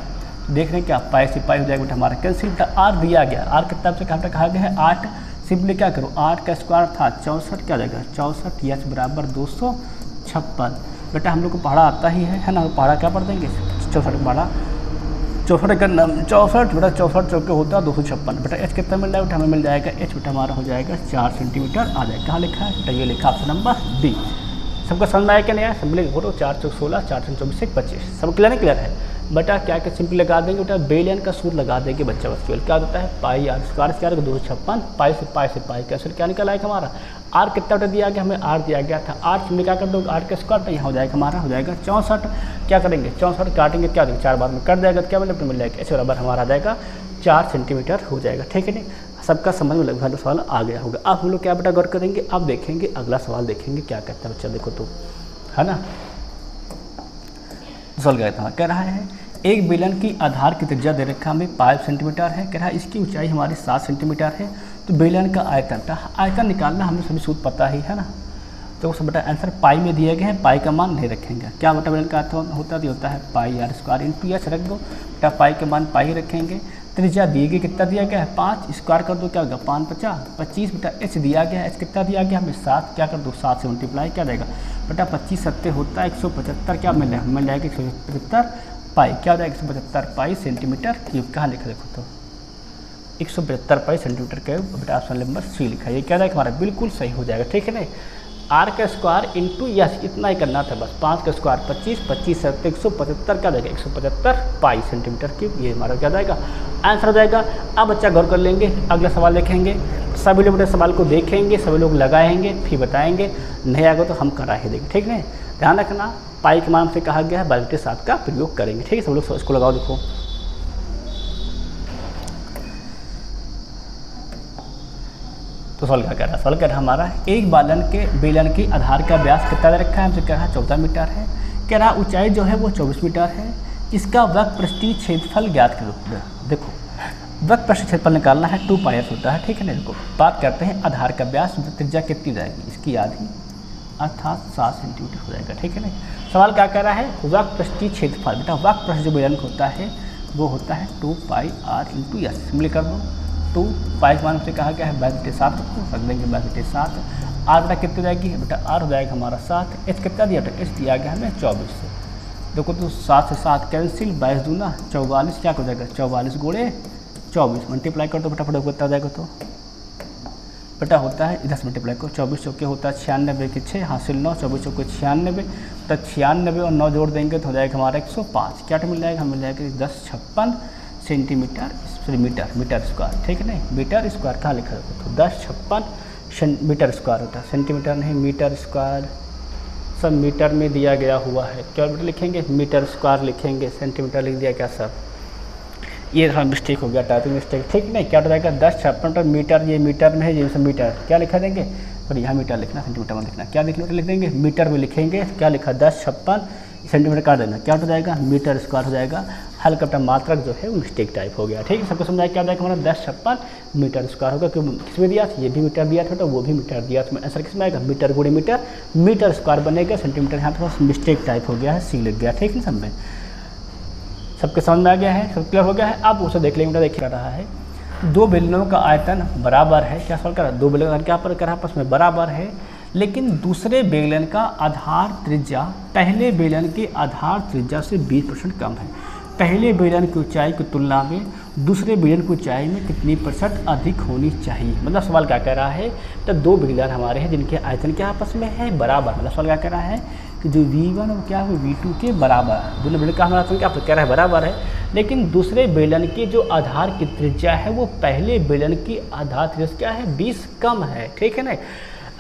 देख रहे हैं क्या पाई से पाई हो जाएगा बेटा हमारा कैंसिल, बेटा आर दिया गया, आर कितना से कहा गया है 8, सिंपली क्या करो 8 का स्क्वायर था 64, क्या जाएगा 64, एच बराबर 256। बेटा हम लोग को पढ़ा आता ही है ना, पढ़ा क्या पढ़ देंगे 64 पढ़ा 64 का नाम 64, बेटा 64 चौके होता है 256, बेटा एच कितना मिल रहा है बेटा हमें मिल जाएगा एच बेटा हमारा हो जाएगा 4 सेंटीमीटर आ जाएगा, कहाँ लिखा है बेटा ये लिखा ऑप्शन नंबर डी। सबका समझ में आया क्या नहीं आया, सिंपली बोलो 4 चौक 16, 4 चौक 24 25, सब क्लियर नहीं क्लियर है बेटा, क्या क्या सिंपली लगा देंगे बेटा बेलन का सूत्र लगा देंगे बच्चा बस क्या होता है पाई आर स्क्वायर क्या 256 पाई से पाई कैसे क्या निकल आएगा हमारा, आर कितना बेटा दिया गया हमें आर दिया गया था 8, सिंपली क्या कर दो आर का स्क्वायर, तो यहाँ हो जाएगा हमारा हो जाएगा 64, क्या करेंगे 64 काटेंगे क्या देंगे 4 बार में कट जाएगा, तो क्या मतलब मिल जाएगा एच बराबर हमारा आ जाएगा 4 सेंटीमीटर हो जाएगा, ठीक है नहीं। सबका समझ में लगभग सवाल आ गया होगा। अब हम लोग क्या बेटा गौर करेंगे, अब देखेंगे अगला सवाल देखेंगे क्या कहता है बच्चा, देखो तो है ना। सवाल क्या कहता है, कह रहा है एक बेलन की आधार की त्रिज्या दे रखा हमें 5 सेंटीमीटर है, कह रहा है इसकी ऊंचाई हमारी 7 सेंटीमीटर है, तो बेलन का आयतन निकालना हमें सभी सूत्र पता ही है ना, तो सब बेटा आंसर पाई में दिए गए हैं, पाई का मान नहीं रखेंगे, क्या बेटा बेलन का आयतन होता है pi r square into H रख दो बेटा, पाई के मान पाई रखेंगे, त्रिज्या दी गई कितना दिया गया है 5, स्क्वायर कर दो क्या होगा 5 50 25, बेटा एच दिया गया है, एच कितना दिया गया हमें 7, क्या कर दो 7 से मल्टीप्लाई क्या देगा बेटा 25 7 होता है 175, क्या मिल जाएगा 175 पाई, क्या हो जाएगा 175 पाई सेंटीमीटर क्यूब, कहाँ लिखा देखो तो 175 पाई सेंटीमीटर क्यूब, बेटा ऑप्शन नंबर सी लिखा है, ये क्या जाएगा हमारा बिल्कुल सही हो जाएगा, ठीक है नहीं। आर का स्क्वायर इंटू यस इतना ही करना था बस, 5 का स्क्वायर 25 25 7 175 क्या जाएगा 175 पाई सेंटीमीटर क्यूब, ये हमारा क्या जाएगा आंसर हो जाएगा। अब बच्चा गौर कर लेंगे, अगला सवाल देखेंगे, सभी लोग सवाल को देखेंगे, सभी लोग लगाएंगे फिर बताएंगे, नहीं आएगा तो हम करा ही देंगे, ठीक है। ध्यान रखना पाई के मान से कहा गया है बाई 7 का प्रयोग करेंगे, ठीक है। सब लोग इसको लगाओ देखो, तो सवाल क्या कह रहा है, सवाल कह रहा है हमारा एक बेलन की आधार का व्यास कितना दे रखा है, हमसे कह रहा है 14 मीटर है, कह रहा ऊंचाई जो है वो 24 मीटर है, इसका वक्रपृष्ठीय क्षेत्रफल ज्ञात करो। देखो वक्रपृष्ठीय क्षेत्रफल निकालना है 2 पाई होता है, ठीक है ना। देखो बात करते हैं आधार का व्यास, त्रिज्या कितनी जाएगी इसकी आधी अर्थात 7 सेंटीमीटर हो जाएगा, ठीक है ना। सवाल क्या कह रहा है वक्रपृष्ठीय क्षेत्रफल, बेटा वक्रपृष्ठ जो बेलन होता है वो होता है 2 पाई आर इंटू एस, सिंपली कर दो 2 पाई के मान से कहा गया है 22/7 रख देंगे 22/7, आर बेटा कितनी जाएगी बेटा आर हो जाएगा हमारा 7, एच कितना दिया बेटा एच दिया गया हमें 24 से, देखो तो 7 से 7 कैंसिल 22 दूना 44, क्या हो जाएगा 44 गुणे 24 मल्टीप्लाई कर दो बेटा फटाफट कितना जाएगा, तो बेटा होता है 10 मल्टीप्लाई को 24 चौके होता है 96 के 6 हासिल 9 24 चौके 96, तो 96 और 9 जोड़ देंगे तो हो जाएगा हमारा 105, क्या मिल जाएगा मिल जाएगा 1056 सेंटीमीटर मीटर स्क्वायर, ठीक है नहीं। मीटर स्क्वायर कहाँ लिखा है तो 1056 मीटर स्क्वायर होता है, सेंटीमीटर नहीं मीटर स्क्वायर, सब मीटर में दिया गया हुआ है, क्या बेटा लिखेंगे मीटर स्क्वायर लिखेंगे, सेंटीमीटर लिख दिया क्या सब, ये थोड़ा मिस्टेक हो गया टाइपिंग मिस्टेक, ठीक नहीं। क्या हो जाएगा 1056 मीटर, ये मीटर में है ये मीटर, क्या लिखा देंगे और यहाँ मीटर लिखना सेंटीमीटर में लिखना, क्या लिख देंगे मीटर में लिखेंगे, क्या लिखा 1056 सेंटीमीटर काट देना, क्या हो जाएगा मीटर स्क्वायर हो जाएगा। हल्का सा मात्रक जो है वो मिस्टेक टाइप हो गया, ठीक है। सबको समझाया क्या हो जाएगा हमारा 1056 मीटर स्क्वायर होगा, क्योंकि किसमें दिया था, ये भी मीटर दिया था तो वो भी मीटर दिया था। आंसर किसमें आएगा मीटर गुणे मीटर, मीटर स्क्वायर बनेगा। सेंटीमीटर यहाँ थोड़ा मिस्टेक टाइप हो गया है, सी लग गया, ठीक है। सब में सबके समझ में आ गया है, सब क्लियर हो गया है। अब उसे देख लेंगे, देख रहा है दो बेलनों का आयतन बराबर है, क्या सवाल कर रहा है, दो बेलन का क्या पर कर आपस में बराबर है, लेकिन दूसरे बेलन का आधार त्रिज्या पहले बेलन के आधार त्रिज्या से 20% कम है। पहले बेलन की ऊंचाई की तुलना में दूसरे बेलन की ऊंचाई में कितनी % अधिक होनी चाहिए। मतलब सवाल क्या कह रहा है, तो दो बेलन हमारे हैं जिनके आयतन क्या आपस में है बराबर। मतलब सवाल क्या कह रहा है कि जो V1 वो क्या है V2 के बराबर है। दोनों बेलन का हमारा आयतन क्या कह रहा है बराबर है, लेकिन दूसरे बेलन की जो आधार की त्रिज्या है वो पहले बेलन की आधार त्रिज्या क्या है 20 कम है, ठीक है ना।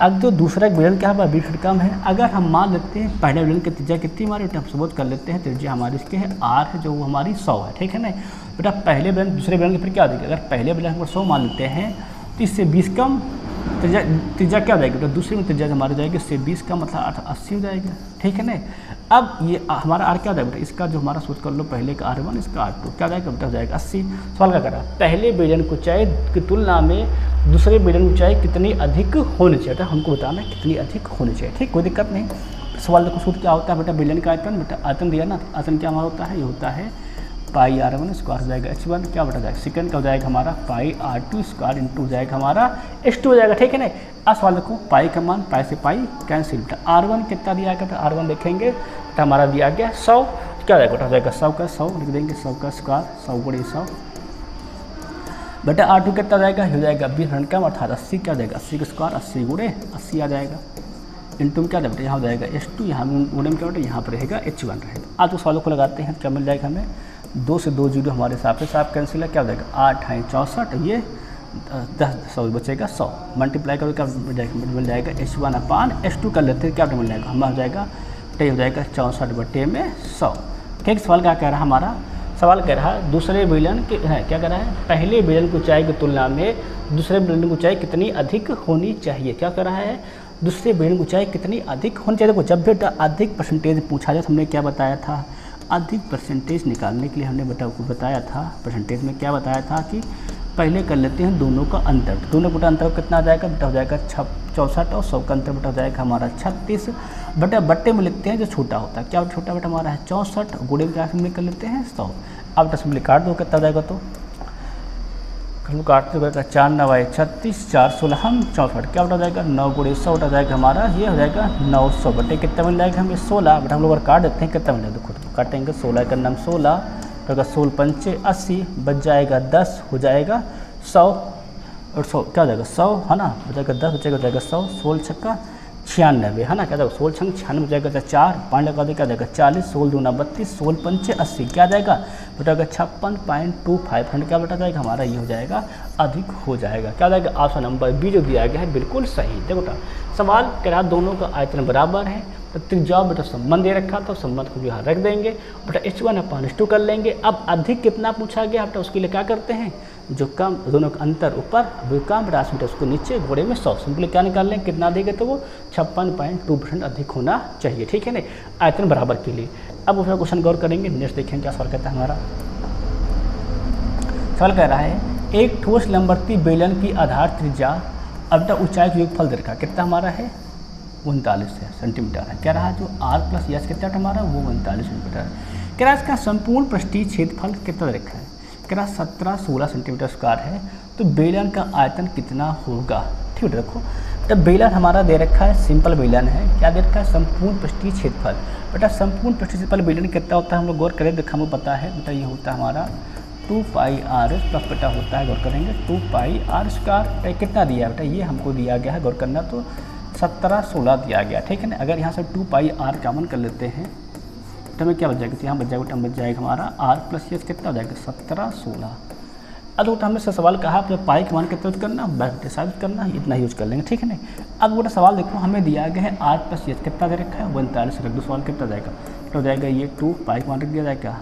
अब जो दूसरा बेलन क्या है 20 कम है। अगर हम मान लेते हैं पहले बेलन की त्रिज्या कितनी हमारी बेटा, हम सबूत कर लेते हैं त्रिज्या हमारी इसके है R है, जो वो हमारी 100 है, ठीक है ना बेटा। पहले बेलन दूसरे बेलन की फिर क्या देगी, अगर पहले बेलन हम 100 मान लेते हैं तो इससे 20 कम त्रिज्या क्या हो जाएगी बेटा, दूसरे में त्रिज्या हमारी जाएगी इससे 20 का मतलब 80 हो जाएगा, ठीक है ना। अब ये हमारा R क्या हो जाएगा बेटा, इसका जो हमारा सोच कर लो पहले का R1 इसका R2 क्या हो जाएगा बेटा, हो जाएगा 80। सवाल क्या करा, पहले बेलन की ऊंचाई की तुलना में दूसरे बेलन की ऊंचाई कितनी अधिक होनी चाहिए, बेटा हमको बताना है कितनी अधिक होनी चाहिए, ठीक, कोई दिक्कत नहीं। सवाल देखो सूत्र क्या होता है बेटा, बेलन का आयतन, बेटा आयतन दिया ना, आयतन क्या हमारा होता है, ये होता है पाई R1 स्क्वायर हो जाएगा H1 क्या बटा जाएगा, सेकंड का हो जाएगा हमारा पाई R2 स्क्वायर इंटू हो जाएगा हमारा H2 हो जाएगा, ठीक है ना। अब सवाल देखो पाई का मान पाई से पाई कैंसिल, बेटा R1 कितना दिया गया, बेटा R1 देखेंगे तो हमारा दिया गया 100, क्या हो जाएगा बेटा, हो जाएगा 100 का 100 लिख देंगे, 100 का स्क्वायर 100 गुणे 100। बेटा R2 कितना जाएगा, हो जाएगा 20 कम अर्थात 80, क्या हो जाएगा 80 का स्क्वायर 80 गुणे 80 आ जाएगा इंटू में क्या बेटा यहाँ हो जाएगा H2, यहाँ गुणे में क्या बेटा यहाँ पर रहेगा H1 रहेगा। आज तो सवालों को लगाते हैं क्या मिल जाएगा हमें, 2 से 2 जीरो हमारे हिसाब से साफ कैंसिल है, क्या हो जाएगा 8 है 64, ये 10 100 बचेगा 100 मल्टीप्लाई करो क्या मिल जाएगा H1 अपान H2 कर लेते हैं, क्या मिल जाएगा हमारा हो जाएगा टे हो जाएगा 64 बटे में 100, ठीक। सवाल क्या कह रहा है हमारा, सवाल कह रहा है दूसरे बेलन के है क्या कह रहा है, पहले बेलन की ऊंचाई की तुलना में दूसरे बेलन की ऊंचाई कितनी अधिक होनी चाहिए, क्या कह रहा है दूसरे बेलन की ऊंचाई कितनी अधिक होनी चाहिए। देखो जब भी अधिक परसेंटेज पूछा जाए, हमने क्या बताया था, अधिक परसेंटेज निकालने के लिए हमने बेटा को बताया था, परसेंटेज में क्या बताया था कि पहले कर लेते हैं दोनों का अंतर, दोनों बेटा अंतर कितना आ जाएगा बेटा, हो जाएगा 64 और 100 का अंतर बेटा हो जाएगा हमारा 36, बेटा बट्टे में लिखते हैं जो छोटा होता है, क्या छोटा बेटा हमारा है 64, गुणे में क्या कर लेते हैं 100। अब बेटा सिंपली काट दो कितना जाएगा, तो काटते हुए 4 9 36 4 16 64, क्या बेटा हो जाएगा 9 गुणे 100 बेटा जाएगा हमारा ये हो जाएगा 900 बटे कितना मिल जाएगा हमें 16, बेटा हम लोग अगर काट देते हैं कितना मिल जाएगा, खुद काटेंगे 16 का नाम 16 तो 16 पंचे 80 बच जाएगा 10 हो जाएगा 100 और 100 क्या हो जाएगा 100 है ना, बचेगा 10 बचेगा हो जाएगा 100, 16 छक्का 96 है ना, क्या जाएगा 16 छंग 96 बच जाएगा 4 5 लगा दे क्या जाएगा 40 16 दूना 32 16 पंचे 80 क्या जाएगा बेटा 56.25 क्या बेटा जाएगा हमारा ये हो जाएगा अधिक हो जाएगा, क्या जाएगा ऑप्शन नंबर बी जो दिया गया है बिल्कुल सही। देखो बेटा सवाल कह रहा दोनों का आयतन बराबर है, तो त्रिज्या बेटा संबंध दे रखा तो संबंध को यहाँ रख देंगे, बेटा H1 अपान H2 कर लेंगे। अब अधिक कितना पूछा गया बेटा उसके लिए क्या करते हैं, जो कम दोनों का अंतर ऊपर जो कम राशि बेटा उसको नीचे घोड़े में 100 सिंपली क्या निकाल लें कितना देंगे, तो वो 56.2% अधिक होना चाहिए, ठीक है ना आयतन बराबर के लिए। अब उसका क्वेश्चन गौर करेंगे, नेक्स्ट देखेंगे क्या सवाल कहता है हमारा। सवाल कह रहा है एक ठोस लंबवर्ती बेलन की आधार त्रिज्या अब बेटा ऊंचाई का योगफल दे रखा कितना हमारा है 39 सेंटीमीटर है, कह रहा है जो R प्लस एच कितना हमारा वो 39 सेंटीमीटर है। कह रहा है इसका संपूर्ण पृष्ठीय क्षेत्रफल कितना दे रखा है, कह रहा 17-16 सेंटीमीटर स्क्वायर है, तो बेलन का आयतन कितना होगा, ठीक है। देखो तब बेलन हमारा दे रखा है सिंपल बेलन है, क्या दे रखा है संपूर्ण पृष्ठीय क्षेत्रफल, बेटा संपूर्ण पृष्ठीय क्षेत्रफल बेलन कितना होता है हम लोग गौर करें, देखा हमें पता है बेटा ये होता है हमारा 2 पाई R प्लस बेटा होता है गौर करेंगे 2 पाई R स्क्वायर, कितना दिया बेटा ये हमको दिया गया है गौर करना, तो 17-16 दिया गया, ठीक है ना। अगर यहाँ से 2 पाई R कॉमन कर लेते हैं तो हमें क्या बच जाएगा, तो यहाँ बच जाएगा बच जाएगा हमारा R प्लस एच कितना हो जाएगा 17-16। अब बेटा हमने से सवाल कहा अपने पाई के मान कितना यूज करना, बेटा साबित करना, इतना यूज कर लेंगे, ठीक है ना। अब बेटा सवाल देखो हमें दिया गया है R प्लस एच कितना दे रखा है 39 रख दो, सवाल कितना जाएगा तो हो जाएगा ये 2 पाई का मान रख दिया जाएगा,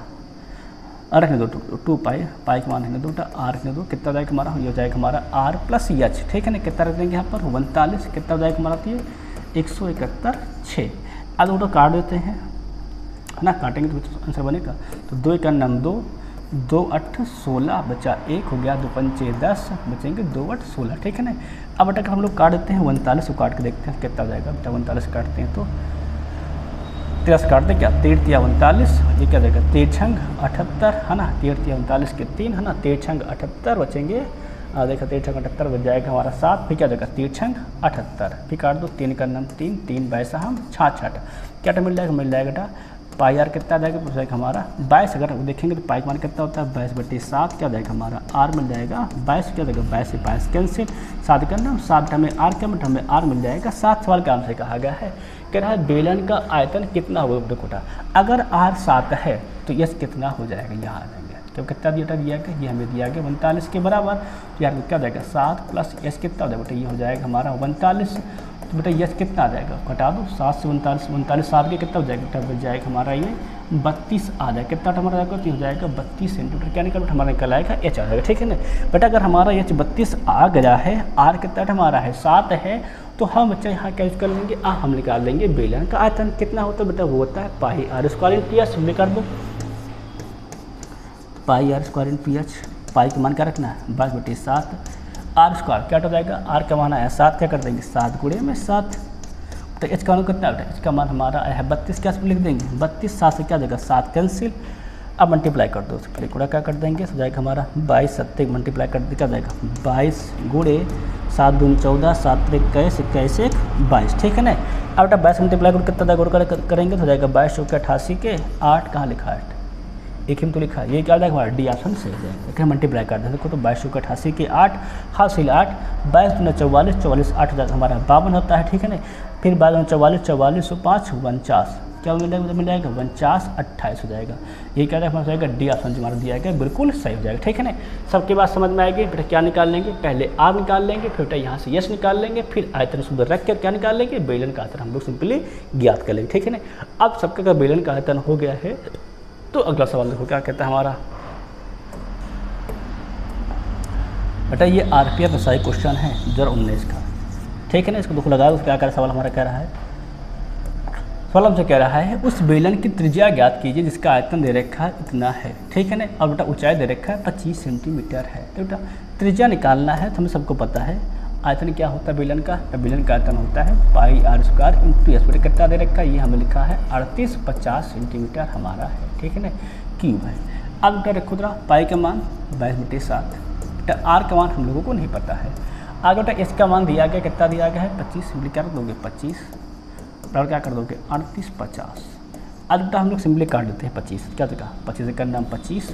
रखने दो 2 पाई का मान रखने दो बेटा R रखने दो, कितना जाएगा हमारा ये हो जाएगा हमारा R प्लस एच, ठीक है ना। कितना रख देंगे यहाँ पर 39, कितना हो जाएगा हमारा तो ये 171/6। अब बेटा काट देते हैं, है ना, काटेंगे तो आंसर बनेगा। तो 2 का नाम 2, 2 8 16 बचा 1 हो गया, 2 पंचे 10 बचेंगे 2 8 16, ठीक है ना। अब बेटा अगर हम लोग काट देते हैं 39 को काट के देखते हैं कितना हो जाएगा। बेटा 39 काटते हैं तो 13 काटते क्या, 13 तिया 39, ये क्या जाएगा 13 छंग 78 है ना, 13 तिया 39 के 3 है ना, 13 छंग 78 बचेंगे। देखा 13 छंग 78 बच जाएगा हमारा 7, फिर क्या जाएगा 13 छंग 78, फिर काट दो 3 का नाम 3, 3 22 हम 66, क्या मिल जाएगा, मिल जाएगा पाई आर कितना आ जाएगा, तो जाएगा हमारा 22। अगर देखेंगे तो पाई मान कितना होता है 22/7, क्या जाएगा हमारा आर मिल जाएगा 22, क्या जाएगा 22 से 22 कैंसिल, 7 करना 7 हमें आर क्या मिनट हमें आर मिल जाएगा 7। सवाल का आंसर कहा गया है, कह रहा है बेलन का आयतन कितना होगा बेटा, अगर आर 7 है तो यस कितना हो जाएगा, यहाँ आ जाएंगे तो कितना दिया गया, ये हमें दिया गया 39 के बराबर, तो यार क्या जाएगा 7 प्लस यस कितना हो जाएगा बेटा, ये हो जाएगा हमारा 39। तो बेटा यस कितना आ जाएगा, घटा दो 7 से 39, 39 7 के कितना हो जाएगा बेटा, बच जाएगा हमारा ये 32 आ जाएगा, कितना हमारा जाएगा तो हो जाएगा 32 सेंटीमीटर, क्या निकल हमारा निकल आएगा एच आ जाएगा, ठीक है ना। बेटा अगर हमारा एच 32 आ गया है, आर कितना हमारा है 7 है, तो हम बच्चा यहाँ क्या कर लेंगे, हम निकाल लेंगे बेलन का आयतन कितना होता है बेटा, वो होता है pi r square in p h, simply कर दो pi r square in p h, pi का मान क्या रखना है 22/7, आर स्क्वायर क्या हो जाएगा, आर का मान आया 7, क्या कर देंगे 7 गुणे में 7, तो एच का मान कितना है बेटा, एच का मान हमारा आया है 32, क्या लिख देंगे 32, 7 से क्या जाएगा 7 कैंसिल, अब मल्टीप्लाई कर दो, फिर गुणा क्या कर देंगे, तो जाएगा हमारा 22 7 मल्टीप्लाई कर दे क्या जाएगा 22 गुणे 7 दूनी 14, 7 3 21, 21 1 22, ठीक है ना। अब बेटा 22 मल्टीप्लाई कर कितना गुणा करेंगे तो जाएगा 22 चौके 88 के 8, कहाँ लिखा है एक ही तो लिखा है, ये क्या जाएगा हमारा डी ऑप्शन से हो जाएगा, ठीक है मल्टीप्लाई कर दें देखो तो 22 चौके 88 के 8 हासिल 8, 22 दूना 44, 44 8 जाएगा हमारा 52 होता है, ठीक है ना। फिर 22 44, 44 5 49, क्या मिल जाएगा 49 28 हो जाएगा, ये क्या हो जाएगा डी ऑप्शन हमारा दिया गया बिल्कुल सही हो जाएगा, ठीक है ना। सबके बात समझ में आएगी बेटा, क्या निकाल लेंगे, पहले आर निकाल लेंगे, फिर बेटा यहाँ से यस निकाल लेंगे, फिर आयतन शुद्ध रख कर क्या निकाल लेंगे, बेलन का आयतन हम लोग सिंपली ज्ञात कर लेंगे, ठीक है ना। अब सबका अगर बेलन का आयतन हो गया है तो अगला सवाल देखो क्या कहता है हमारा, बेटा ये आरपीएफ एसआई क्वेश्चन है 2019 का, ठीक है ना। इसको देखो लगाओ, क्या कह रहा है सवाल हमारा कह रहा है, सवाल हमसे कह रहा है उस बेलन की त्रिज्या ज्ञात कीजिए जिसका आयतन दे रखा है इतना है, ठीक है ना। और बेटा ऊंचाई दे रखा है 25 सेंटीमीटर है, तो बेटा त्रिज्या निकालना है, तो हमें सबको पता है आयतन क्या होता है बेलन का, बेलन का आयतन होता है pi r square into S, बेटा कितना दे रखा है, ये हमें लिखा है 3850 सेंटीमीटर हमारा है, ठीक है ना, क्यूब है। अब बेटा रखो जरा पाई का मान 22/7, बेटा आर का मान हम लोगों को नहीं पता है, आगे बेटा एस का मान दिया गया कितना दिया गया है 25, सिंपली क्या कर दोगे 25 और क्या कर दोगे 3850। अब बेटा हम लोग सिंपली काट देते हैं 25, क्या देगा 25 का नाम 25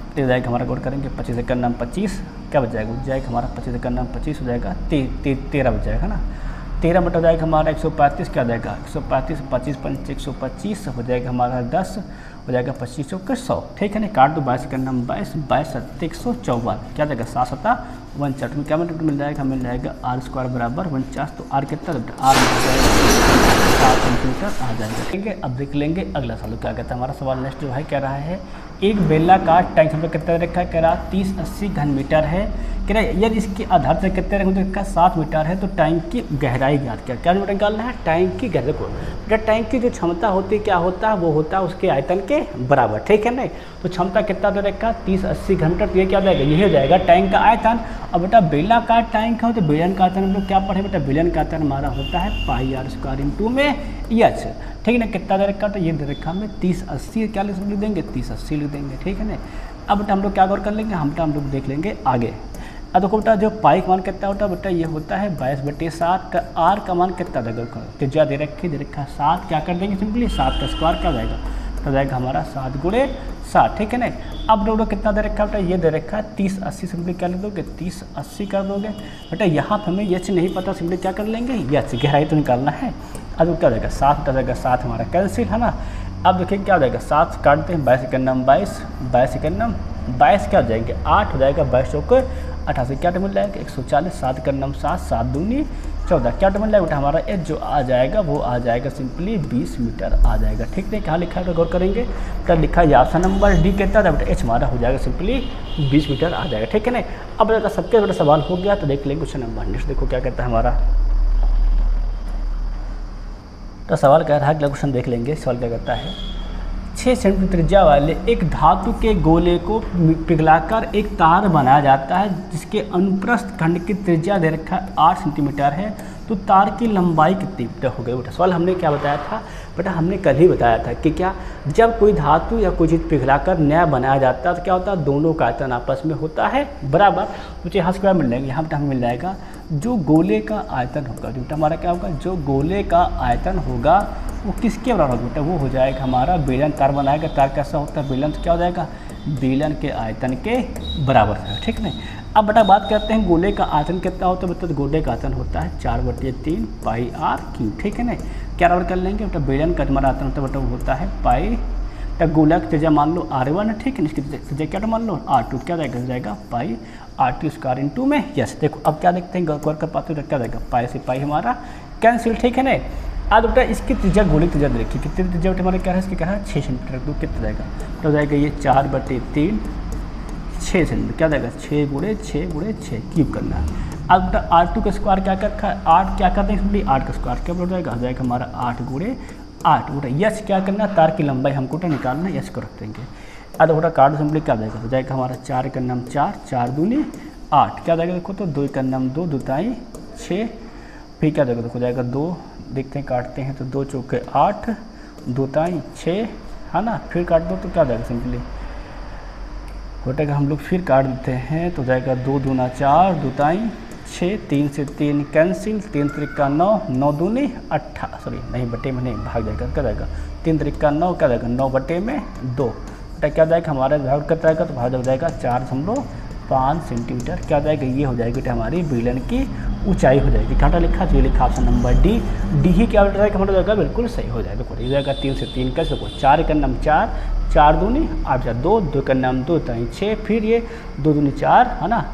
तो जाएगा हमारा गौर करेंगे 25 का नाम 25, क्या बच जाएगा, जाएगा हमारा 25 का नाम 25 हो जाएगा 13 बच जाएगा ना, 13 बटा जाएगा हमारा 135, क्या जाएगा 135, 25 पंच 125 हो जाएगा हमारा 10 हो जाएगा 25 चौके 100, ठीक है ना। काट दो 22 का नाम 22, 22 7 154, क्या जाएगा 7 7 49 में क्या मिल जाएगा, मिल जाएगा आर स्क्वायर बराबर 49, तो आर कितना आर मिल जाएगा 7 सेंटीमीटर आ जाएगा, ठीक है। अब देख लेंगे अगला सवाल क्या कहता है हमारा सवाल नेक्स्ट जो है कह रहा है एक बेलनाकार टैंक हम लोग कितना रखा है, कह रहा 30-80 घन मीटर है, कह रहा यदि इसके आधार से कितने रखा 7 मीटर है तो टैंक की गहराई ज्ञात क्या निकालना है, टैंक की गहराई को, बेटा टैंक की जो क्षमता होती है क्या होता है, वो होता है उसके आयतन के बराबर, ठीक है ना। तो क्षमता कितना दे रखा 30-80 घन मीटर, तो ये क्या जाएगा, यही हो जाएगा टैंक का आयतन। और बेटा बेलनाकार टैंक हो तो बेलन का आयतन हम लोग क्या पढ़े बेटा, बेलन का आयतन हमारा होता है पाई आर स्क्वायर इंटू में एच, ठीक है ना। कितना दे रखा तो ये दे रखा हमें 30-80, क्या लिख देंगे 30-80 लिख देंगे, ठीक है ना। अब बेटा हम लोग क्या गौर कर लेंगे, हम लोग देख लेंगे आगे। अब देखो बेटा जो पाई का मान कितना होता है बेटा, ये होता है 22/7 का, आर का मान कितना देगा, त्रिज्या दे रखा 7, क्या कर देंगे सिंपली 7 का स्क्वायर क्या जाएगा, तो जाएगा हमारा 7 गुणे 7, ठीक है ना। अब दोनों कितना दे रखा है बेटा, ये दे रखा है 30-80, सिंपली क्या लिख दोगे 30-80 कर दोगे बेटा। यहाँ पर हमें एच नहीं पता, सिंपली क्या कर लेंगे एच, गहराई तो निकालना है। अब क्या जाएगा 7 का जाएगा 7 हमारा कैंसिल है ना। अब देखिए क्या हो जाएगा 7 काटते हैं 22 का नाम 22, 22 का नाम 22 क्या हो जाएंगे 8 हो जाएगा, 22 चौके 88, क्या मिल जाएगा 140, 7 का नाम 7, 7 दूनी 14, क्या मिल जाएगा बेटा हमारा एच जो आ जाएगा वो आ जाएगा सिंपली 20 मीटर आ जाएगा, ठीक है। कहाँ लिखा है गौर करेंगे, तो लिखा है ऑप्शन नंबर डी कहता है बेटा एच हमारा हो जाएगा सिंपली 20 मीटर आ जाएगा, ठीक है ना। अब बेटा सबके बेटा सवाल हो गया, तो देख लेंगे क्वेश्चन नंबर नेक्स्ट देखो क्या कहता है हमारा, तो सवाल कह रहा है अगला क्वेश्चन देख लेंगे। सवाल क्या कहता है 6 सेंटीमीटर त्रिज्या वाले एक धातु के गोले को पिघलाकर एक तार बनाया जाता है जिसके अनुप्रस्थ खंड की त्रिज्या दे रखा 8 सेंटीमीटर है, तो तार की लंबाई कितनी मीटर हो गई बेटा। सवाल हमने क्या बताया था बेटा, हमने कल ही बताया था कि क्या जब कोई धातु या कोई चीज़ पिघलाकर नया बनाया जाता है तो क्या होता है, दोनों का आयतन आपस में होता है बराबर। मुझे यहाँ से क्या मिल जाएगा, यहाँ पर हमें मिल जाएगा जो गोले का आयतन होगा, जो बेटा हमारा क्या होगा, जो गोले का आयतन होगा वो किसके बराबर होगा बेटा, वो हो जाएगा हमारा बेलन। तार बनाएगा, तार कैसा होता है बेलन, तो क्या हो जाएगा, बेलन के आयतन के बराबर है, ठीक नहीं। अब बेटा बात करते हैं गोले का आयतन कितना होता है बेटा, तो गोले का आयतन होता है 4/3 पाई आर क्यूब, ठीक है ना। क्या बराबर कर लेंगे बेटा, बेलन का हमारा आयतन होता है बेटा, वो होता है पाई, गोला की त्रिज्या मान लो R1 है, ठीक है, इसकी त्रिज्या क्या मान लो R2, क्या जाएगा, जाएगा पाई R2 स्क्वायर इंटू में, यस। देखो अब क्या देखते हैं, गौर कर पाते हो, क्या जाएगा, पाई से पाई हमारा कैंसिल, ठीक है ना। आज बेटा इसकी त्रिज्या गोली त्रिज्या देखिए कितनी त्रिज्या बेटा हमारे क्या है, इसकी क्या है 6 सेंटीमीटर, तो कितना जाएगा, तो जाएगा ये 4/3 6 सेंटीमीटर, क्या जाएगा 6 गुणे 6 क्यूब करना है। अब बेटा R2 का स्क्वायर क्या कर रखा है, 8 क्या करते हैं इसमें, 8 का स्क्वायर क्या हो जाएगा, हो जाएगा हमारा 8 गुणे 8 बेटा। यस क्या करना, तार की लंबाई हमको तो निकालना, यस को रख देंगे। अब बेटा कार्ड सिंपली क्या जाएगा, हो जाएगा हमारा 4 का नाम 4, 4 दूनी 8, क्या जाएगा देखो, तो 2 का नाम 2, 2 ताई 6, फिर क्या जाएगा, देखो जाएगा 2, देखते हैं काटते हैं तो 2 चौके 8, 2 ताई 6, है ना, फिर काट दो तो क्या जाएगा सिंपली हो जाएगा, हम लोग फिर काट देते हैं तो जाएगा 2 दूना 4, 2 ताई 6, 3 से 3 कैंसिल, 3 त्रिका 9, 9 दूनी 18, सॉरी नहीं बटे में नहीं भाग जाएगा, क्या जाएगा 3 त्रिका 9, क्या जाएगा 9 बटे में 2, बेटा क्या जाएगा हमारा भाग करता जाएगा तो भाग जाएगा 4.5 सेंटीमीटर, क्या जाएगा, ये हो जाएगी बेटा हमारी बेलन की ऊंचाई हो जाएगी। घाटा लिखा जो लिखा ऑप्शन नंबर डी, डी ही क्या जाएगा हमारा जाएगा, बिल्कुल सही हो जाएगा। देखो ये जाएगा 3 से 3 कैसे देखो, 4 का नाम 4, 4 दूनी 8, 2, 2 का नाम 2 ताई 6, फिर ये 2 दूनी 4, है ना,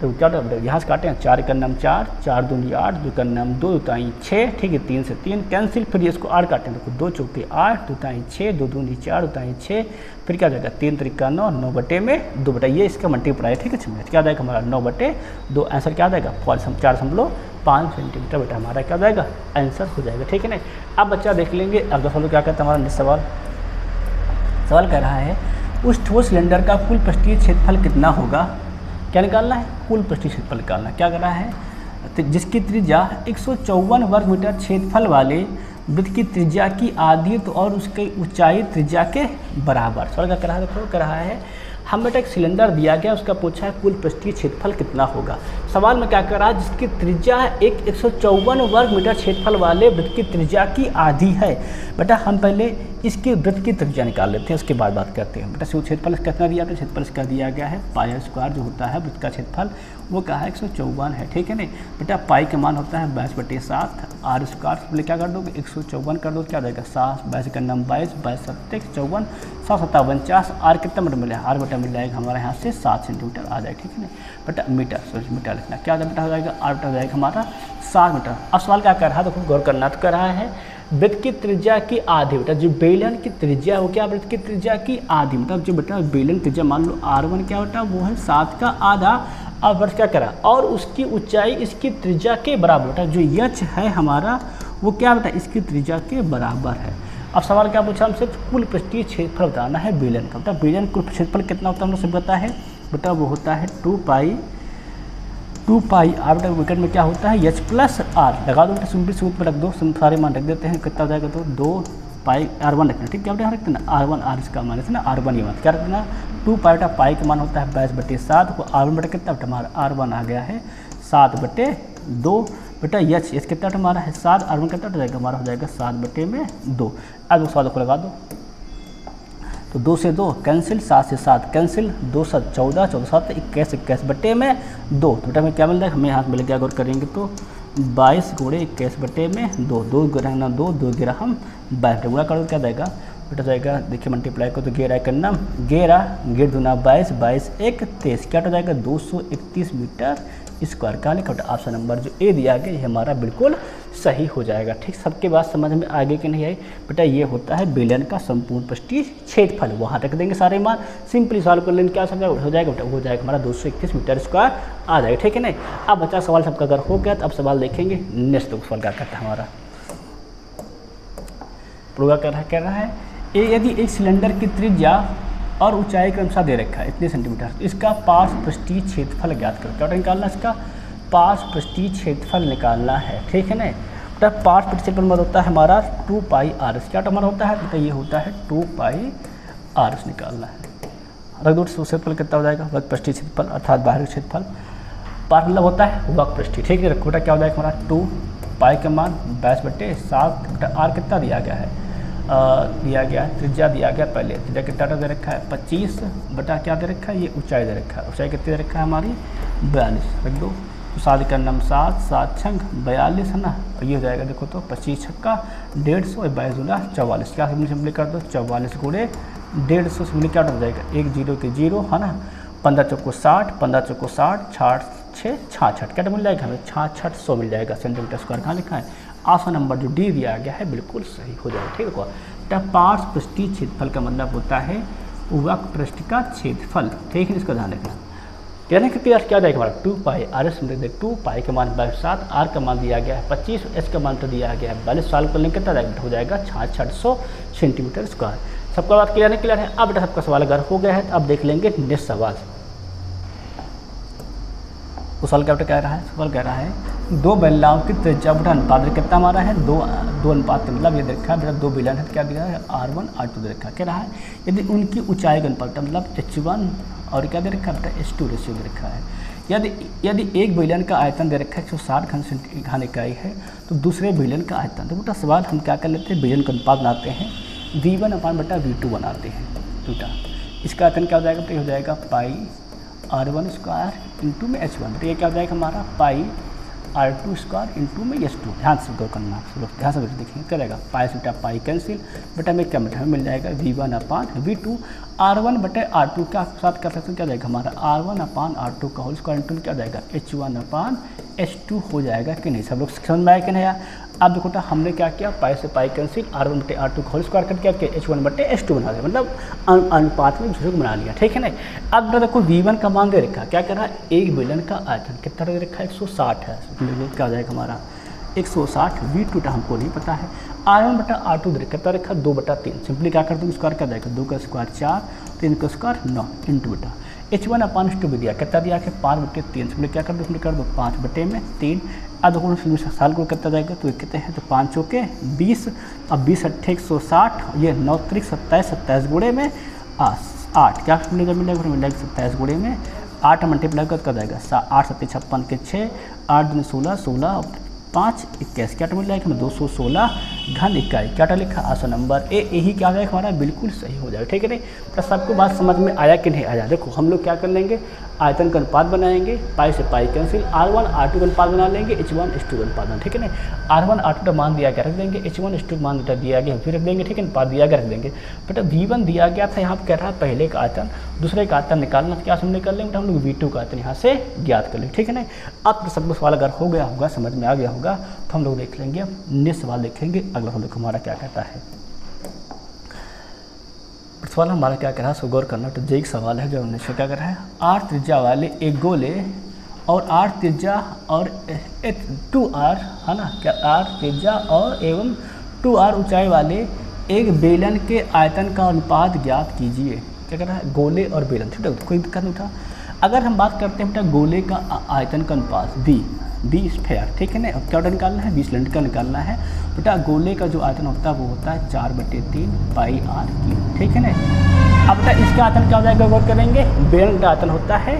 तो क्या यहाँ से काटे हैं, 4 का नाम 4, 4 दूनी 8, 2 का नाम 2 ताई 6, ठीक है, 3 से 3 कैंसिल, फिर ये इसको 8 काटें, देखो 2 चौके 8, 2 ताई 6, 2 दूनी 4, 2 ताई 6, फिर क्या जाएगा 3 त्रिका 9, 9 बटे में 2 बटा, ये इसका मल्टीप्लाई है, ठीक है, क्या जाएगा हमारा 9 बटे 2, आंसर क्या जाएगा 4.5 सेंटीमीटर बेटा हमारा क्या जाएगा आंसर हो जाएगा, ठीक है ना। अब बच्चा देख लेंगे, अब दोस्तों क्या कहता है हमारा नेक्स्ट सवाल कह रहा है उस ठोस सिलेंडर का कुल पृष्ठीय क्षेत्रफल कितना होगा, क्या निकालना है, कुल पृष्ठीय क्षेत्रफल निकालना, क्या कर रहा है, तो जिसकी त्रिज्या 154 वर्ग मीटर क्षेत्रफल वाले वृत्त की त्रिज्या की आधी तो और उसकी ऊंचाई त्रिज्या के बराबर। सवाल क्या कर रहा है, देखो कर रहा है हम बेटा एक सिलेंडर दिया गया, उसका पूछा है कुल पृष्ठीय क्षेत्रफल कितना होगा। सवाल में क्या कर रहा है, जिसकी त्रिज्या है 154 वर्ग मीटर क्षेत्रफल वाले वृत्त की त्रिज्या की आधी है। बेटा हम पहले इसकी वृत्त की त्रिज्या निकाल लेते हैं, उसके बाद बात करते हैं। बेटा क्षेत्रफल कितना दिया, तो क्षेत्रफल इसका दिया गया है पाई स्क्वायर, जो होता है वृत्त का क्षेत्रफल वो क्या है 154 है, ठीक है ना। बेटा पाई का मान होता है 22/7, आर स्क्वायर सिंपली क्या कर दोगे 154 कर दो, क्या जाएगा 7, 22 का नाम 22, 22 7 54, 7 7 49, आर कितना मीटर मिलेगा, आर बटा मिल जाएगा हमारे यहाँ से 7 सेंटीमीटर आ जाएगा, ठीक है ना। बेटा मीटर सॉरी मीटर लिखना, क्या बेटा हो जाएगा आर बटा हो जाएगा हमारा 7 मीटर। अब सवाल क्या कर रहा है, देखो गौर करना तो कर रहा है वृत्त की त्रिज्या की आधी, बेटा जो बेलन की त्रिज्या हो क्या वृत्त की त्रिज्या की आधी, मतलब जो बेटा बेलन त्रिज्या मान लो R1 क्या बेटा वो है 7 का आधा। अब वर्ष क्या करा और उसकी ऊंचाई इसकी त्रिज्या के बराबर, बेटा जो यच है हमारा वो क्या बेटा इसकी त्रिज्या के बराबर है। अब सवाल क्या पूछा हमसे, कुल पृष्ठीय क्षेत्रफल बताना है बेलन का। बेटा बेलन कुल क्षेत्रफल कितना होता है हम लोग सब पता है, बेटा वो होता है 2 पाई आर, बेटा विकेट में क्या होता है एच प्लस आर, लगा दो बेटा सिंपली सूत्र में रख दो, सारे मान रख देते हैं, कितना हो जाएगा तो 2 पाई R1 रखना, ठीक है बेटा रखते ना R1 आर इसका मान है ना R1 ये मान क्या रखना 2 पाई, बेटा पाई का मान होता है 22/7, R1 बेटा कितना बेटा हमारा R1 आ गया है 7/2, बेटा एच कितना हमारा है 7, R1 कितना हो जाएगा हमारा हो जाएगा 7/2। अब 7 को लगा दो तो 2 से 2 कैंसिल, 7 से 7 कैंसिल, 2 7 14, 14 7 21, 21/2, तो बेटा हमें क्या मिल रहा है, हमें यहाँ मिल गया गौर करेंगे तो 22 गुणे 21/2, 2 गुना 2, 2 गिरा हम 22 गुणा करो क्या जाएगा बेटा जाएगा, देखिए मल्टीप्लाई को तो गेरा करना, गेर दूना 22, 22 1 23, क्या हो जाएगा 231 मीटर स्क्वायर का लिखा। ऑप्शन नंबर जो ए दिया गया ये हमारा बिल्कुल सही हो जाएगा। ठीक, सबके बात समझ में आगे कि नहीं आई बेटा, ये होता है बेलन का संपूर्ण पृष्ठीय क्षेत्रफल, वहाँ रख देंगे सारे मान, सिंपली सॉल्व कर लेंगे क्या हो जाएगा बेटा, हो जाएगा हमारा 231 मीटर स्क्वायर आ जाएगा। ठीक है नहीं, अब बच्चा सवाल सबका अगर हो गया तो अब सवाल देखेंगे नेक्स्ट सवाल क्या कहता है हमारा। पूरा कर रहा है यदि एक सिलेंडर की त्रिज्या और ऊंचाई के अनुसार दे रखा है इतने सेंटीमीटर, तो इसका पार्श्वपृष्ठीय क्षेत्रफल ज्ञात करो। क्या निकालना है? इसका पार्श्वपृष्ठीय क्षेत्रफल निकालना है, ठीक है ना। तो पार्श्वपृष्ठीय क्षेत्रफल मतलब होता है हमारा 2 पाई आर एस। क्या हमारा होता है? तो ये होता है 2 पाई आर एस निकालना है। रख दो, क्षेत्रफल कितना हो जाएगा? वक्रपृष्ठीय क्षेत्रफल अर्थात बाहरी क्षेत्रफल। पार मतलब होता है वक्रपृष्ठीय, ठीक है। रखो क्या हो जाएगा हमारा 2 पाई का मान 22/7 आर कितना दिया गया है? दिया गया है त्रिज्या, दिया गया पहले त्रिज्या कितना दे रखा है 25 बटा क्या दे रखा है? ये ऊंचाई दे रखा है। ऊंचाई कितनी दे रखा है हमारी? 42। रख दो, तो 7 का नम 7, 7 छंग 42 है ना। और ये हो जाएगा देखो तो 25 छक्का 150 और 22 दूना 44। क्या सिंपली कर दो 44 गुणे 150 सिंपली क्या हो जाएगा? 1 0 के 0 है ना। 15 चौको 60, 15 चौको 60, 6 66 क्या मिल जाएगा हमें? 6600 मिल जाएगा सेंटीमीटर स्क्वायर। कहाँ लिखा है? आसान नंबर जो डी दिया गया है बिल्कुल सही हो जाएगा, ठीक है। पार्श्वपृष्ठीय क्षेत्रफल का मतलब होता है वक्रपृष्ठ का क्षेत्रफल, ठीक है। इसका ध्यान रखना। यानी कि क्या जाएगा हमारा 2 पाई आर एस, 2 पाई का मान 7, आर का मान दिया गया है 25, एस का मान तो दिया गया है 42। साल को लेकर कितना हो जाएगा? 6600 सेंटीमीटर स्क्वायर। सबका बात क्लियर है? क्लियर है। अब बेटा सबका सवाल अगर हो गया है तो अब देख लेंगे नेक्स्ट सवाल। उस सवाल क्या कह रहा है? सवाल कह रहा है 2 बेलनाओं की त्रिज्या बटा अनुपात कितना हमारा है? 2 अनुपात का मतलब ये दे रखा है बेटा 2 बेलन है, क्या दिया है? R1 R2 दे रखा है। कह रहा है यदि उनकी ऊंचाई का अनुपात मतलब H1 और क्या दे रखा है बेटा? H2 रेशियो दे रखा है। यदि एक बेलन का आयतन दे रखा है 160 घन इकाई है, तो दूसरे बेलन का आयतन, तो बेटा सवाल हम क्या कर लेते हैं? बेलन का अनुपात बनाते हैं, V1/V2 बनाते हैं बेटा। इसका आयतन क्या हो जाएगा बेटा? हो जाएगा पाई R1 स्क्वायर इंटू में H1। तो ये क्या हो जाएगा हमारा? पाई R2 स्क्वायर इंटू में H2। ध्यान से गौर करना, ध्यान से देखेंगे क्या रहेगा? पाई से पाई कैंसिल, बेटा में क्या बेटा मिल जाएगा? V1/V2 R1 बटे R2 का साथ कर सकते हैं, क्या जाएगा हमारा? R1/R2 का होल स्क्वायर इंटू में क्या जाएगा? H1/H2 हो जाएगा कि नहीं? सब लोग समझ में आया कि नहीं आया? अब देखो तो हमने क्या किया? पाई से पाई कैंसिल, R1 बटे R2 का होल स्क्वायर करके क्या किया? H1 बटे H2 बना दिया, मतलब अनुपात में दूसरे को बना लिया, ठीक है ना। अब देखो V1 का मान दे रखा है, क्या कर रहा है? एक बेलन का आयतन कितना दे रखा है? 160 है। क्या हो जाएगा हमारा? 160। V2 हमको नहीं पता है। R1 बटा R2 दे रखा, कितना रखा? 2/3। सिंपली क्या कर दूँ? स्क्वायर क्या जाएगा? 2 का स्क्वायर 4, 3 का स्क्वायर 9 इंटू बेटा H1/H2 भी दिया, कितना दिया है? 5/3। सिंपली क्या कर दो? सिंपली कर दो 5/3। अब देखो साल को कितना जाएगा? तो कितने हैं? तो 5 चौके 20, अब 20 अट्ठे 160, ये 9 त्रिक 27, 27 गुणे में 8, क्या मिलेगा? मिलेगा 27 गुणे में 8 मल्टीप्लाई कर जाएगा 8 7 56 के 6, 8 दूनी 16, 16 5 21, क्या मिल जाएगा? 216 घन इकाई। क्या लिखा? आसान नंबर ए। यही क्या जाएगा हमारा? बिल्कुल सही हो जाएगा, ठीक है नहीं। तो सबको बात समझ में आया कि नहीं आया? देखो हम लोग क्या कर लेंगे? आयतन का अनुपात बनाएंगे, पाई से पाई कैंसिल, R1 R2 का अनुपात बना लेंगे, H1 H2 का अनुपात बना, ठीक है ना। R1 R2 का मान दिया गया रख देंगे, H1 H2 का मान दिया गया फिर रख देंगे, ठीक है। अनुपात दिया गया रख देंगे। बेटा V1 दिया गया था, यहाँ पर कह रहा है पहले का आयतन, दूसरे का आयतन निकालना, क्या हमने कर लेंगे? हम लोग V2 का आयतन यहाँ से ज्ञात कर लेंगे, ठीक है ना। अब सबको सवाल अगर हो गया होगा, समझ में आ गया होगा, तो हम लोग देख लेंगे। अब नेक्स्ट सवाल देखेंगे, अगला हम लोग हमारा क्या कहता है। सवाल हमारा क्या कह रहा है, सो गौर करना। तो एक सवाल है जो हमने क्या कर रहा है? 8 त्रिज्या वाले एक गोले और 8 त्रिज्या और 2R है ना, क्या 8 त्रिज्या और एवं 2R ऊंचाई वाले एक बेलन के आयतन का अनुपात ज्ञात कीजिए। क्या कर रहा है? गोले और बेलन, ठीक है, कोई दिक्कत नहीं था। अगर हम बात करते हैं बेटा गोले का आयतन का अनुपात बी स्फेयर, ठीक है ना। अब क्या निकालना है? 20 सिलेंडर का निकालना है बेटा। गोले का जो आयतन होता है वो होता है 4/3 पाई R3, ठीक है ना। अब बेटा इसका आयतन क्या हो जाएगा? गौर करेंगे, बेलन का आयतन होता है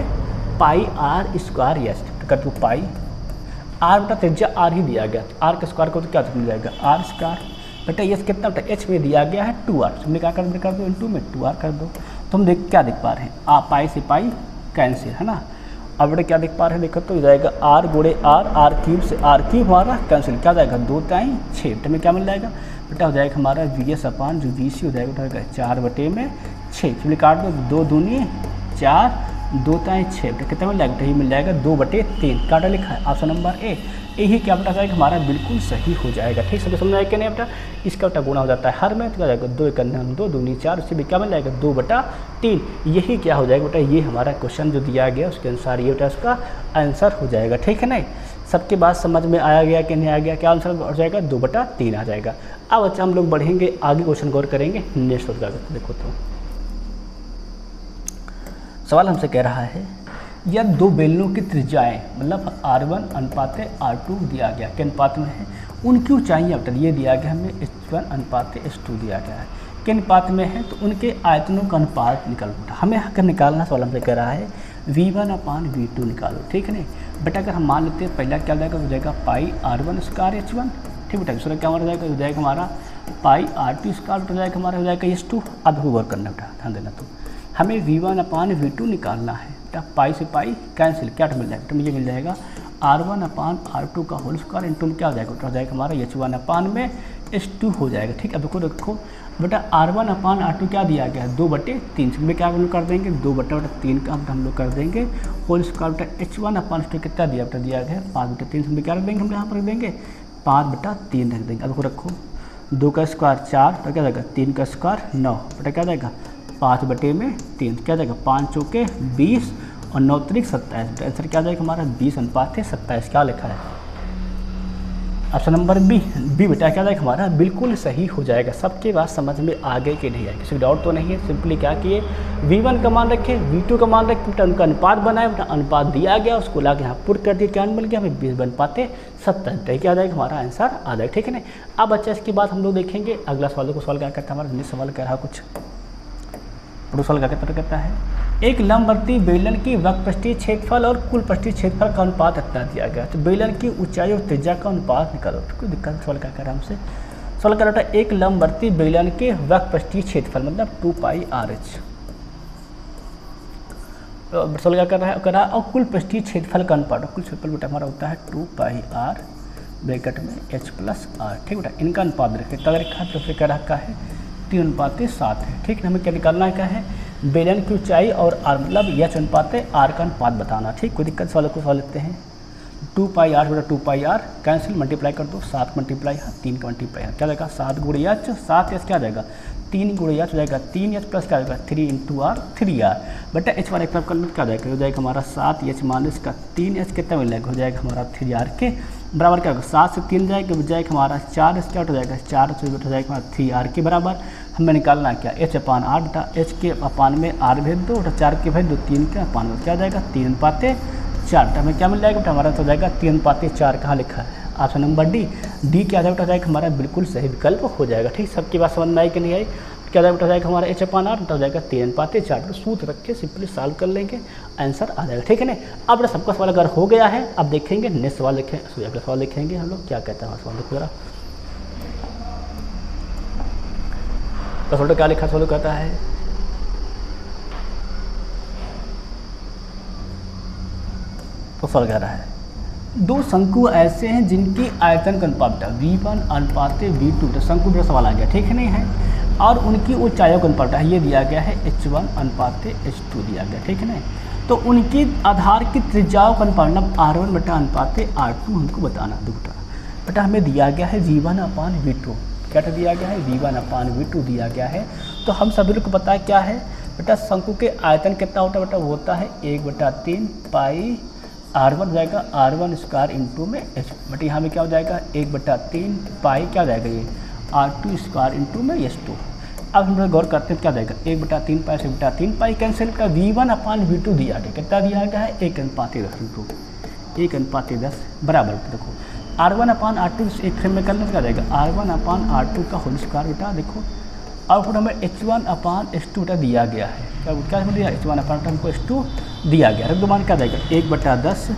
पाई R स्क्वायर, यस कर दो पाई R बेटा त्रिज्या R ही दिया गया, R का स्क्वायर को तो क्या मिल जाएगा? R स्क्वायर बेटा यस कितना बेटा H में दिया गया है 2R, हमने क्या कर दो इंटू में 2R कर दो। तो हम क्या देख पा रहे हैं? पाई से पाई कैंसिल है ना। अब बेटा क्या देख पा रहे हैं? देखो तो हो जाएगा R गुणे R क्यूब से R क्यूब हमारा कैंसिल, क्या जाएगा? 2 टाइम 6 बेटे में क्या मिल जाएगा बेटा? हो जाएगा हमारा VS अपान जो VC हो जाएगा 4/6। फिर काट दो, 2 दूनी 4, 2 टाइम 6 बेटा कितना मिल जाएगा? ये मिल जाएगा 2/3। काटा लिखा है ऑप्शन नंबर ए। यही क्या बेटा जाएगा हमारा? बिल्कुल सही हो जाएगा, ठीक है। समझ आएगा नहीं बेटा? इसका बेटा गुणा हो जाता है हर में, तो क्या जाएगा 2 × 9 2 दूनी 4, उससे भी क्या मिल जाएगा? 2/3। यही क्या हो जाएगा बेटा? ये हमारा क्वेश्चन जो दिया गया उसके अनुसार ये बेटा इसका आंसर हो जाएगा, ठीक है ना। सबके बात समझ में आया गया कि नहीं आ गया? क्या आंसर हो जाएगा? 2/3 आ जाएगा। अब अच्छा हम लोग बढ़ेंगे आगे, क्वेश्चन गौर करेंगे नेक्स्ट होगा। देखो तो सवाल हमसे कह रहा है या दो बेलनों की त्रिज्याएं मतलब R1 अनुपात R2 दिया गया के अनुपात में है, उनकी ऊंचाई अब ये दिया गया हमें H1 अनुपात H2 दिया गया है के अनुपात में है, तो उनके आयतनों का अनुपात निकालना हमें अगर निकालना। सवाल हमसे कह रहा है V1/V2 निकालो, ठीक है नहीं बेटा। अगर हम मान लेते हैं पहला क्या हो जाएगा, हो जाएगा पाई R1 स्क्वायर H1, ठीक बेटा। दूसरा क्या हो जाएगा हमारा पाई R2 स्क्वायर हो जाएगा हमारा, हो जाएगा H2। अब गौर करना बेटा, ध्यान देना। तो हमें V1/V2 निकालना है बेटा, पाई से पाई कैंसिल, क्या मिल जाएगा? तो मुझे मिल जाएगा R1/R2 का होल स्क्वायर इंटू में क्या हो जाएगा हमारा H1/H2 हो जाएगा, ठीक है। अब देखो बेटा R1/R2 क्या दिया गया है 2/3 में क्या हम लोग कर देंगे 2/3 का हम लोग कर देंगे होल स्क्वायर बेटा। H1/H2 कितना दिया बेटा, दिया गया 5/3 में क्या रख देंगे हम यहाँ पर रख देंगे 5/3 रख देंगे। अब रखो 2 का स्क्वायर 4 तो क्या जाएगा 3 का स्क्वायर 9 बेटा, क्या जाएगा 5/3 क्या जाएगा 5 चौके 20 और 9 त्रिक 27। आंसर क्या जाएगा हमारा 20/27। क्या लिखा है ऑप्शन नंबर बी बेटा, क्या जाएगा हमारा बिल्कुल सही हो जाएगा। सबके बात समझ में आ गए कि नहीं आए, किसी डाउट तो नहीं है। सिंपली क्या किए V1 का मान रखे, V2 का मान रखे बेटा, उनका अनुपात बनाए बेटा, अनुपात दिया गया उसको ला के यहाँ पुट कर दिया, क्या मिल गया हमें 20/27। क्या आ जाएगा हमारा आंसर आ जाएगा, ठीक है ना। अब अच्छा इसके बाद हम लोग देखेंगे अगला सवाल को। सवाल क्या करता है हमारा नेक्स्ट सवाल कह रहा कुछ सवाल क्या कहता है एक लंबवर्ती बेलन की वक्रपृष्ठीय क्षेत्रफल और कुल पृष्ठीय क्षेत्रफल का अनुपात इतना दिया गया। तो बेलन की ऊंचाई और त्रिज्या का अनुपात निकालो। कोई दिक्कत? सवाल क्या कर रहा है हमसे? सवाल कर रहा है एक लंबवर्ती बेलन के वक्रपृष्ठीय क्षेत्रफल मतलब 2πRh। सवाल क्या कर रहा है और कुल पृष्ठीय क्षेत्रफल का अनुपात, कुल क्षेत्रफल बेटा हमारा होता है 2πR ब्रैकेट में H+R, ठीक बेटा। इनका अनुपात रखें तब रखा है, तो क्या रखा है 3:7 है, ठीक है। हमें क्या निकालना क्या है बेलन की ऊंचाई और R मतलब H/R का अनुपात बताना, ठीक। कोई दिक्कत? सवाल को सवाल लेते हैं 2πR बेटा 2πR कैंसिल मल्टीप्लाई कर दो 7 मल्टीप्लाई 3 का मल्टीप्लाई क्या जाएगा 7 × H 7H क्या जाएगा 3 × H हो जाएगा 3H प्लस क्या जाएगा 3 × R 3R बेटा H1 एक तरफ क्या जाएगा हो जाएगा हमारा 7H माइनस का 3H कितना मिल जाएगा हो जाएगा हमारा 3R के बराबर क्या होगा 7 से 3 जाएगा हो जाएगा हमारा 4H क्या हो जाएगा 4 से हो जाएगा हमारा 3R के बराबर। हमें निकालना क्या H/R बेटा H के अपान में R भेज दो बेटा 4 के भेज दो 3 के अपान में क्या जाएगा 3:4। हमें क्या मिल जाएगा बेटा हमारा तो हो जाएगा 3:4। कहाँ लिखा है ऑप्शन नंबर डी क्या जाएगा जाएगा हमारा बिल्कुल सही विकल्प हो जाएगा, ठीक। सबकी बात समझ में आई कि नहीं आई? क्या जाएगा जाएगा हमारा H/R बेटा हो जाएगा 3:4। सूत्र रख के सिंपली सॉल्व कर लेंगे आंसर आ जाएगा, ठीक है ना। अब बेटा सबका सवाल अगर हो गया है अब देखेंगे नेक्स्ट सवाल देखेंगे, अगला सवाल देखेंगे हम लोग क्या कहते हैं सवाल देखो जरा। तो सवाल क्या लिखा सवाल कहता है तो सवाल कह रहा है दो शंकु ऐसे हैं जिनकी आयतन का अनुपात V1/V2 तो शंकु का सवाल आ गया, ठीक है नहीं है। और उनकी ऊंचाइयों का अनुपात ये दिया गया है H1/H2 दिया गया, ठीक है ना। तो उनकी आधार की त्रिज्याओं का अनुपात मतलब R1/R2 हमको बताना बेटा हमें दिया गया है V1/V2। क्या दिया गया है V1/V2 दिया गया है। तो हम सभी लोग को पता है क्या है बेटा शंकु के आयतन कितना होता है बेटा वो होता है 1/3 पाई R1 जाएगा R1 स्क्वायर इंटू में H बट यहाँ में क्या हो जाएगा 1/3 पाई क्या हो जाएगा ये R2 स्क्वायर इंटू में H2। अब हम लोग गौर करते हैं क्या जाएगा 1/3 पाई से 1/3 पाई कैंसिल का V1/V2 दिया गया कितना दिया गया है 1:10 इंटू 1:10 बराबर। देखो R1/R2 एक फ्रेम में करना क्या जाएगा R1/R2 का होल स्क्वायर बेटा देखो। और फिर हमें H1/H2 बेटा दिया गया है क्या दिया H1/H2 हमको H2 दिया गया है। मान क्या जाएगा 1/10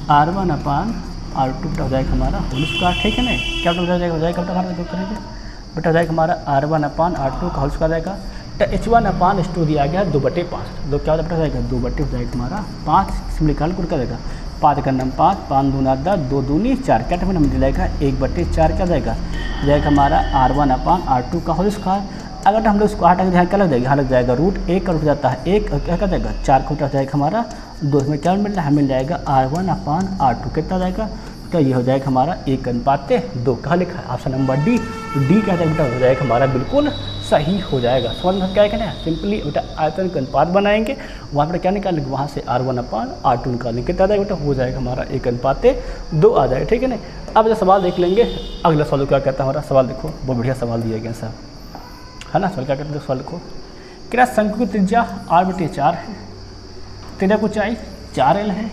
R1/R2 बेटा हो जाएगा हमारा होल स्क्वायर, ठीक है ना। क्या हो जाएगा हमारा देखो करेंगे बेटा हो जाएगा हमारा R1/R2 का होल स्क्वायर जाएगा। तो H1/H2 दिया गया 2/5 तो क्या हो जाएगा 2/5 हो जाएगा हमारा 5 इसमें निकाल कर क्या जाएगा 5 का नंबर 5 दूना 10 2 दूनी 4 क्या हमें मिल जाएगा 1/4 क्या जाएगा हमारा R1/R2 का होल स्क्वायर। अगर हम लोग इसको हटा के क्या लग जाएगा यहाँ लग जाएगा √1 का रुक जाता है 1 क्या जाएगा 4 का हो जाएगा हमारा 2 में क्या मिल रहा है मिल जाएगा R1/R2 कितना जाएगा तो ये हो जाएगा हमारा 1:2। कहाँ लिखा है ऑप्शन नंबर डी क्या जाएगा हो जाएगा हमारा बिल्कुल सही हो जाएगा। समझ में क्या है ना, सिंपली बेटा आयतन का अनुपात बनाएंगे, वहाँ पर क्या निकालेंगे, वहाँ से R1/R2 निकालेंगे, कितना आ जाएगा बेटा, हो जाएगा हमारा 1:2 आ जाएगा, ठीक है ना। अब जो सवाल देख लेंगे, अगला सवाल क्या कहता है हमारा सवाल, देखो बहुत बढ़िया सवाल दिया गया साहब, है ना। सवाल क्या कहते हैं, सवाल को क्या शंकु की त्रिज्या R/4 है, त्रिज्या की ऊंचाई 4L है,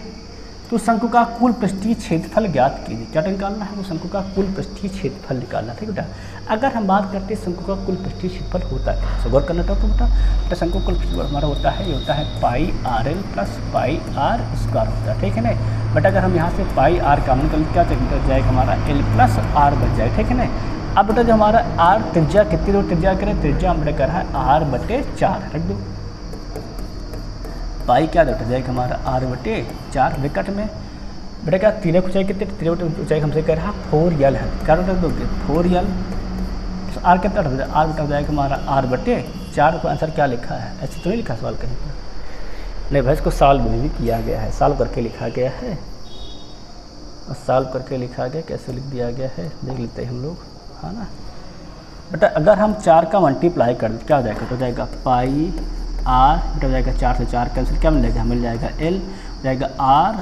तो शंकु का कुल पृष्ठीय क्षेत्रफल ज्ञात कीजिए। क्या निकालना है, वो शंकु का कुल पृष्ठीय क्षेत्रफल निकालना है, ठीक बेटा। अगर हम बात करते हैं शंकु का कुल पृष्ठीय क्षेत्रफल होता है, तो गौर करना था तो बेटा शंकु कुल पृष्ठफल हमारा होता है, ये होता है πRL + πR² होता है, ठीक है ना। बट अगर हम यहाँ से πR का निकल क्या जाएगा हमारा L + R बच जाएगा, ठीक है ना। अब बेटा जो हमारा R त्रिज्या कितनी दो, त्रिज्या करें, त्रिज्या हमने कहा है R/4 रख दो, पाई क्या होता जाएगा हमारा R/4 ब्रैकेट में, बेटा क्या तीन ऊंचाई कितने, तीन ऊंचाई हमसे कह रहा 4L है, क्या रख दोगे 4L, तो R कितना रख जाएगा, R बटा जाएगा हमारा R/4 को आंसर क्या लिखा है, ऐसे तो नहीं लिखा सवाल कहीं पर, नहीं भाई इसको सॉल्व भी किया गया है, सॉल्व करके लिखा गया है, और सॉल्व करके लिखा गया, कैसे लिख दिया गया है देख लेते हैं हम लोग, है ना। बेटा अगर हम 4 का मल्टीप्लाई कर दें क्या हो जाएगा, तो जाएगा πR, बेटा हो जाएगा 4 से 4 कैंसिल, क्या मिल जाएगा, मिल जाएगा L, हो जाएगा R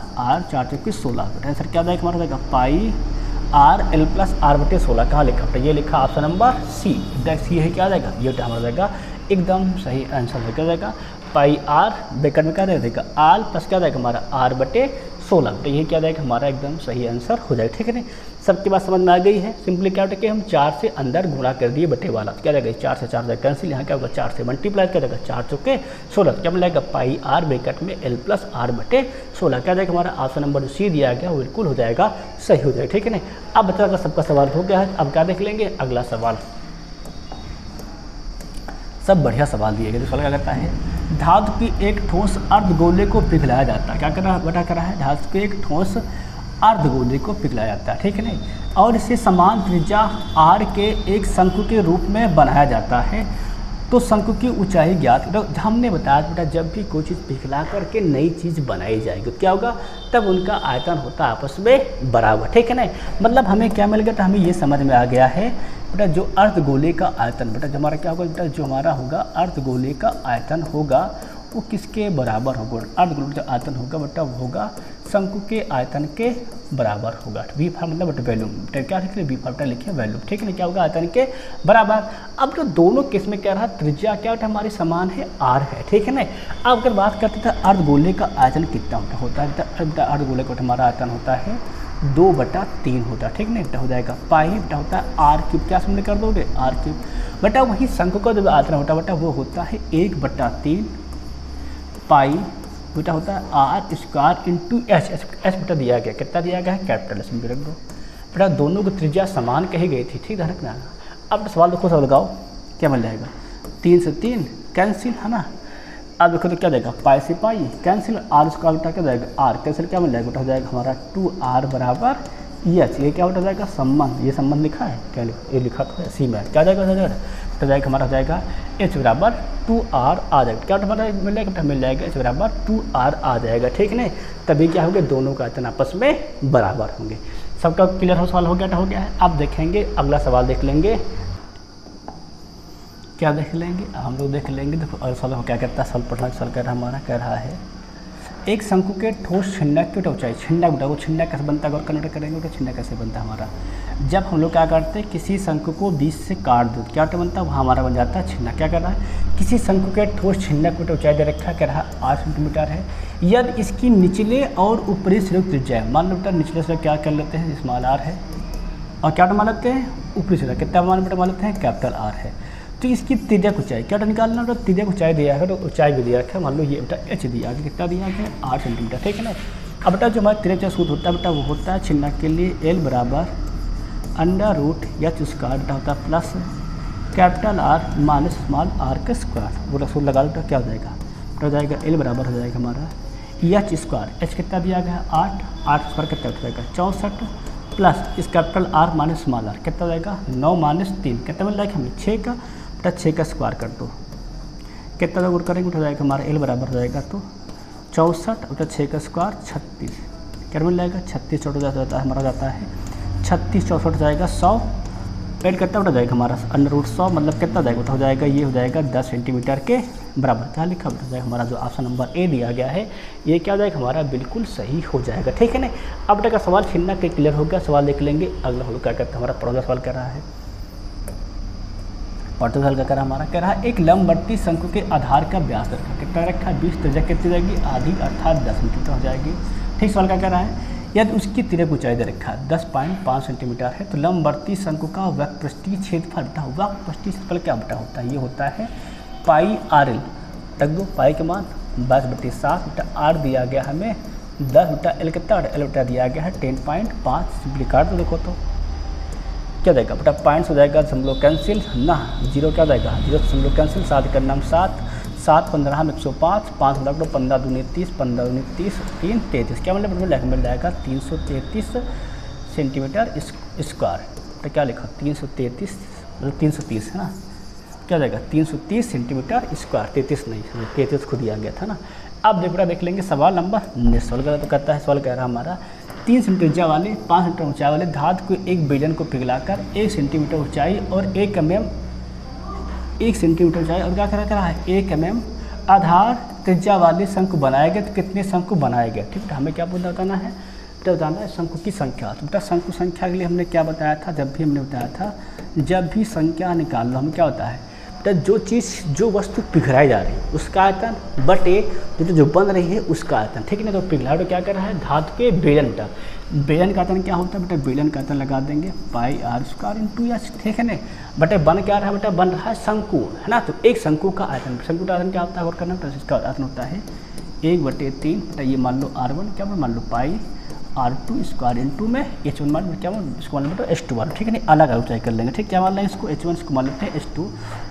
4 × 16, बेटा आंसर क्या जाएगा हमारा, जाएगा πRL + R/16, कहाँ लिखा बेटा, ये लिखा ऑप्शन नंबर सी, सी है, क्या जाएगा ये हमारा जाएगा एकदम सही आंसर है, क्या जाएगा πR ब्रैकेट में क्या रहेगा R प्लस क्या जाएगा हमारा R/16, तो ये क्या जाएगा हमारा एकदम सही आंसर हो जाएगा, ठीक है ना। सबके बात समझ में आ गई है, सिंपली क्या होता है कि हम 4 से अंदर गुणा कर दिए बटे वाला, क्या जाएगा 4 से 4 जाएगा कैंसिल, यहाँ क्या होगा 4 से मल्टीप्लाई क्या जाएगा 4 × 16, क्या मिलेगा πR ब्रैकेट में L + R/16, क्या जाएगा हमारा ऑप्शन नंबर सी दिया गया वो बिल्कुल हो जाएगा, सही हो जाएगा, ठीक है ना। अब बच्चा अगर सबका सवाल हो गया है, अब क्या देख लेंगे अगला सवाल, सब बढ़िया सवाल दिए गए। तो सवाल क्या करता है, धातु की एक ठोस अर्धगोले को पिघलाया जाता है, क्या कर रहा है बेटा, कर रहा है धातु के एक ठोस अर्धगोले को पिघलाया जाता है, ठीक है ना, और इसे समान त्रिज्या R के एक शंकु के रूप में बनाया जाता है, तो शंकु की ऊंचाई ज्ञात। तो हमने बताया बेटा जब भी कोई चीज़ पिघला करके नई चीज़ बनाई जाएगी तो क्या होगा, तब उनका आयतन होता है आपस में बराबर, ठीक है ना। मतलब हमें क्या मिल गया, तो हमें ये समझ में आ गया है बेटा जो अर्धगोले का आयतन, बेटा जो हमारा क्या होगा बेटा, जो हमारा होगा अर्धगोले का आयतन होगा वो किसके बराबर होगा, अर्धगोले का आयतन होगा बेटा वो होगा शंकु के आयतन के बराबर होगा। वी फॉर मतलब बेटा वैल्यूम, बेटा क्या लिख रहे, वी फॉर बेटा लिखिए वैल्यूम, ठीक है ना, क्या होगा आयतन के बराबर। अब तो दोनों केस में क्या रहा, त्रिज्या क्या होता है हमारी समान है R है, ठीक है ना। अब अगर बात करते थे अर्धगोले का आयतन कितना होता है, बेटा अर्धगोले का हमारा आयतन होता है 2/3 होता है, ठीक है ना, हो जाएगा पाई बेटा होता है R³, क्या समझ कर दोगे R³, बेटा वही शंकु का जो आयतन होता है बेटा वो होता है 1/3 पाई बेटा होता है R² × H, H बेटा दिया गया, कितना दिया गया है कैपिटल एस में रख दो, बेटा दोनों की त्रिज्या समान कही गई थी, ठीक है रखना। अब सवाल देखो, सवाल लगाओ क्या मिल जाएगा, 3 से 3 कैंसिल, है ना। अब देखो तो क्या जाएगा पाई से पाई कैंसिल, R² बेटा क्या जाएगा R कैंसिल, क्या मिल जाएगा बेटा हो जाएगा हमारा 2R = H, ये क्या बेटा जाएगा संबंध, ये संबंध लिखा है क्या, ये लिखा तो है सी में, क्या जाएगा तो जाएगा हमारा हो जाएगा H = 2R आ जाएगा, क्या हमारा मिल जाएगा, मिल जाएगा H = 2R आ जाएगा, ठीक है ना। तभी क्या होंगे, दोनों का आयतन आपस में बराबर होंगे। सबका क्लियर हो, सवाल हो गया है। अब देखेंगे अगला सवाल देख लेंगे, क्या देख लेंगे हम लोग, देख लेंगे देखो अगला सवाल क्या कहता है, सवाल पढ़ना सवाल कह रहा है एक शंकु के ठोस छिन्नक की ऊंचाई, छिन्नक बेटा वो छिन्नक कैसे बनता है, और कन्वर्ट करेंगे तो छिन्नक कैसे बनता है हमारा, जब हम लोग क्या करते हैं किसी शंकु को बीच से काट दो क्या बनता है, वहाँ हमारा बन जाता है छिन्नक। क्या कर रहा है, किसी शंकु के ठोस छिन्नक की ऊंचाई दे रखा कह रहा है 8 सेंटीमीटर है, यदि इसकी निचले और ऊपरी सिरे त्रिज्या है, मान लो बेटा निचले से क्या कर लेते हैं स्मॉल r है, और क्या मान लेते हैं ऊपरी सिरा कितना मान लेते हैं कैपिटल R है, तो इसकी त्रिज्या ऊंचाई क्या निकालना, तो त्रिज्या ऊंचाई दिया है, तो ऊंचाई भी दिया रखा है, मान लो ये बेटा H दिया है, कितना दिया है 8 सेंटीमीटर, ठीक है ना। अब बेटा जो हमारा त्रिज्या सूत्र होता है बेटा वो होता है छिन्नक के लिए L = √H² बेटा होता है plus capital R - small r का स्क्वायर, वो रसूल लगा बेटा क्या हो जाएगा, तो हो जाएगा L बराबर हो जाएगा हमारा H², H कितना दिया गया 8 स्क्वायर कितना हो जाएगा 64 प्लस इस कैपिटल R - स्मॉल r कितना हो जाएगा 9 - 3 कितना मिल जाएगा हमें 6 का, 6 का स्क्वायर कर दो, कितना गुण करेंगे हो जाएगा हमारा L बराबर हो जाएगा तो 64 और 6 का स्क्वायर 36, क्या मिल जाएगा 36 चौट जाता है हमारा जाता है 36 64 जाएगा 100 ऐड कितना उठा जाएगा हमारा √100 मतलब कितना जाएगा उठा हो जाएगा, ये हो जाएगा 10 सेंटीमीटर के बराबर। क्या लिखा हो जाएगा हमारा जो ऑप्शन नंबर ए दिया गया है ये क्या हो जाएगा हमारा बिल्कुल सही हो जाएगा, ठीक है ना। अब बेटा का सवाल छिड़ना के क्लियर हो गया, सवाल देख लेंगे अगला। हम लोग क्या करते हैं, हमारा पढ़ा सवाल कर रहा है, पढ़ते सवाल क्या कर रहा है हमारा, कह रहा है एक लंबवर्ती शंकु के आधार का व्यास रखा, कितना रखा है 20, त्रिज्या कितनी जाएगी आधी अर्थात 10 सेंटीमीटर हो जाएगी। ठीक, सवाल क्या कह रहा है, यदि उसकी तिरक ऊंचाई दे रखा है 10.5 सेंटीमीटर है तो लंबवर्ती शंकु का वक्रपृष्ठीय क्षेत्रफल बेटा, वक्रपृष्ठीय क्षेत्रफल क्या बेटा होता है, ये होता है पाई RL। तक दो पाई के मान 22/7 बेटा, आर दिया गया हमें 10 बेटा, एल कितना एल बेटा दिया गया है 10.5, सिंपली काट दो देखो तो क्या जाएगा बेटा, पॉइंट्स हो जाएगा दशमलव कैंसिल ना, जीरो क्या जाएगा 0 दशमलव कैंसिल, 7 का नाम 7, 7 15 में 105, 5 15 15 दूनी 30, 15 दूनी 30, 3 33, क्या मतलब मिल जाएगा 333 सेंटीमीटर स्क्वायर। तो क्या लिखा 333 मतलब 330 है ना, क्या जाएगा 330 सेंटीमीटर स्क्वायर, 33 नहीं 33 खुद ही आ गया था ना। अब देखो देख लेंगे सवाल नंबर 19। सवाल तो कहता है, सवाल कह रहा है हमारा 3 सेंटीमीटर वाले 5 सेंटीमीटर ऊंचाई वाले धातु को एक बेलन को पिघलाकर 1 सेंटीमीटर ऊंचाई और 1 सेंटीमीटर ऊंचाई और क्या करा है 1 mm आधार त्रिज्या वाले शंकु बनाए गए। तो कितने शंकु बनाए गए, ठीक है, हमें क्या बताना है, तो बताना है शंकु की संख्या। तो बेटा शंकु संख्या के लिए हमने क्या बताया था, जब भी हमने बताया था जब भी संख्या निकाल लो हमें क्या होता है, तो जो वस्तु पिघलाई जा रही है उसका आयतन बटे जो बन रही है उसका आयतन, ठीक है ना। तो पिघला तो क्या कर रहा है धातु के बेलन का, बेलन का आयतन क्या होता है बेटा, बेलन का आयतन लगा देंगे पाई r² × s, ठीक है ना। बटे बन क्या रहा है बेटा, बन रहा है शंकु है ना। तो एक शंकु का आयतन, शंकु का आयतन क्या होता है और करना, तो इसका आयतन होता है 1/3 बेटा, ये मान लो r1 क्या मान लो पाई r² × में h1 मान क्या मान इसको मान लो बेटा h2 मान, ठीक है नहीं, अलग ऊंचाई कर लेंगे, ठीक, क्या मान लेंगे इसको h1 इसको मान लेते हैं h2,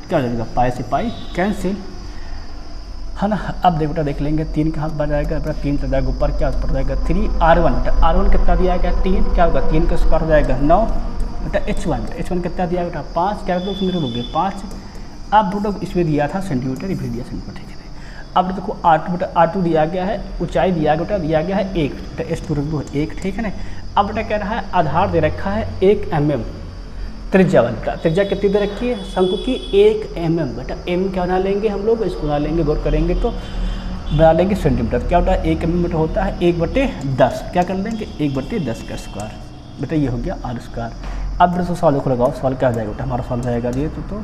क्या हो जाएगा पाई से पाई कैंसिल है ना। अब देख बेटा देख लेंगे 3 का हाथ बढ़ जाएगा बेटा, 3 तो जाएगा ऊपर, क्या ऊपर जाएगा 3r1 बेटा, r1 कितना दिया गया 3, क्या होगा 3 का स्क्वायर हो जाएगा 9 बेटा, h1 कितना दिया बेटा 5, क्या तो मेरे हो गए 5। अब बेटा इसमें दिया था सेंटीमीटर, ये भी दिया सेंटीमीटर, ठीक है। अब देखो r2 बेटा, r2 दिया गया है, ऊंचाई दिया गया बेटा, दिया गया है 1 बेटा, h2 रख दो 1, ठीक है ना। अब बेटा कह रहा है आधार दे रखा है 1 mm त्रिज्या वाली बेटा, त्रिज्या कितनी दे रखी है शंकु की 1 mm बेटा, m क्या बना लेंगे हम लोग, इसको बना लेंगे, गौर करेंगे तो बना लेंगे सेंटीमीटर, क्या होता है 1 mm बेटा होता है 1/10, क्या कर लेंगे 1/10 का स्क्वायर बेटा, ये हो गया r²। अब बेटा सवाल देखो लगाओ, सवाल क्या आ जाएगा बेटा, हमारा सवाल जाएगा ये तो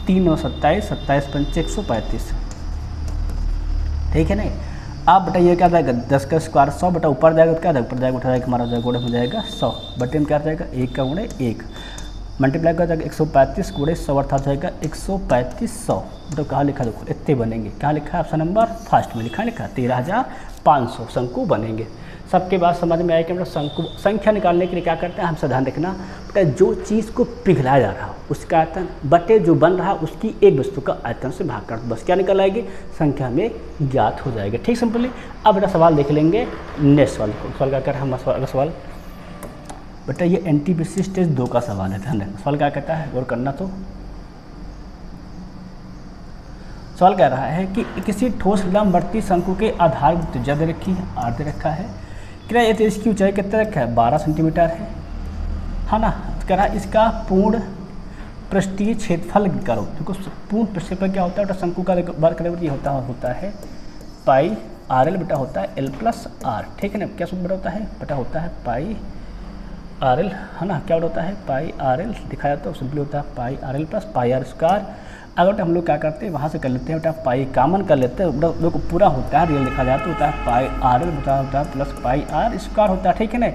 3 9 27, 27 5 135, ठीक है ना। अब बेटा ये क्या जाएगा 10 का स्क्वायर 100 बेटा, ऊपर जाएगा तो क्या जाएगा ऊपर जाएगा, उठा जाएगा हमारा जाएगा गोड़े में जाएगा 100 बटे में क्या जाएगा 1 का गुणे 1 मल्टीप्लाई कर जाएगा 135 गुणे 100 अर्थात जाएगा 13500 तो कहाँ लिखा देखो इतने बनेंगे, कहाँ लिखा है ऑप्शन नंबर फर्स्ट में लिखा 13,500 शंकु बनेंगे। सबके बाद समझ में आया कि मतलब शंकु संख्या निकालने के लिए क्या करते हैं, हमसे ध्यान रखना बेटा, जो चीज़ को पिघलाया जा रहा हो उसका आयतन बटे जो बन रहा है उसकी एक वस्तु का आयतन से भाग कर, बस क्या निकल आएगी संख्या में ज्ञात हो जाएगा, ठीक सिंपली। अब बेटा सवाल देख लेंगे नेक्स्ट सवाल को, सवाल क्या कर हम सवाल बेटा ये NTPC स्टेज 2 का सवाल है, ध्यान रखना सवाल क्या कहता है और करना। तो सवाल कह रहा है कि किसी ठोस लंबवर्ती शंकु के आधार त्रिज्या दे रखी है r दे रखा है, क्या ये तो इसकी ऊंचाई कितना रखा है 12 सेंटीमीटर है ना। तो कह रहा है इसका पूर्ण पृष्ठीय क्षेत्रफल करो, देखो पूर्ण पृष्ठफल क्या होता है बेटा, शंकु का वर्ग ये होता है पाई RL बेटा होता है L+R, ठीक है ना। क्या सूत्र होता है बेटा, होता है पाई RL है ना, क्या होता है पाई RL दिखाया जाता है, सिंपली होता है पाई RL + पाई r²। अगर बेटा हम लोग क्या करते हैं वहाँ से कर लेते हैं बेटा पाई कॉमन कर लेते हैं, देखो पूरा होता है रियल लिखा जाता है, होता है पाई RL बेटा होता है प्लस पाई r² होता है, ठीक है ना,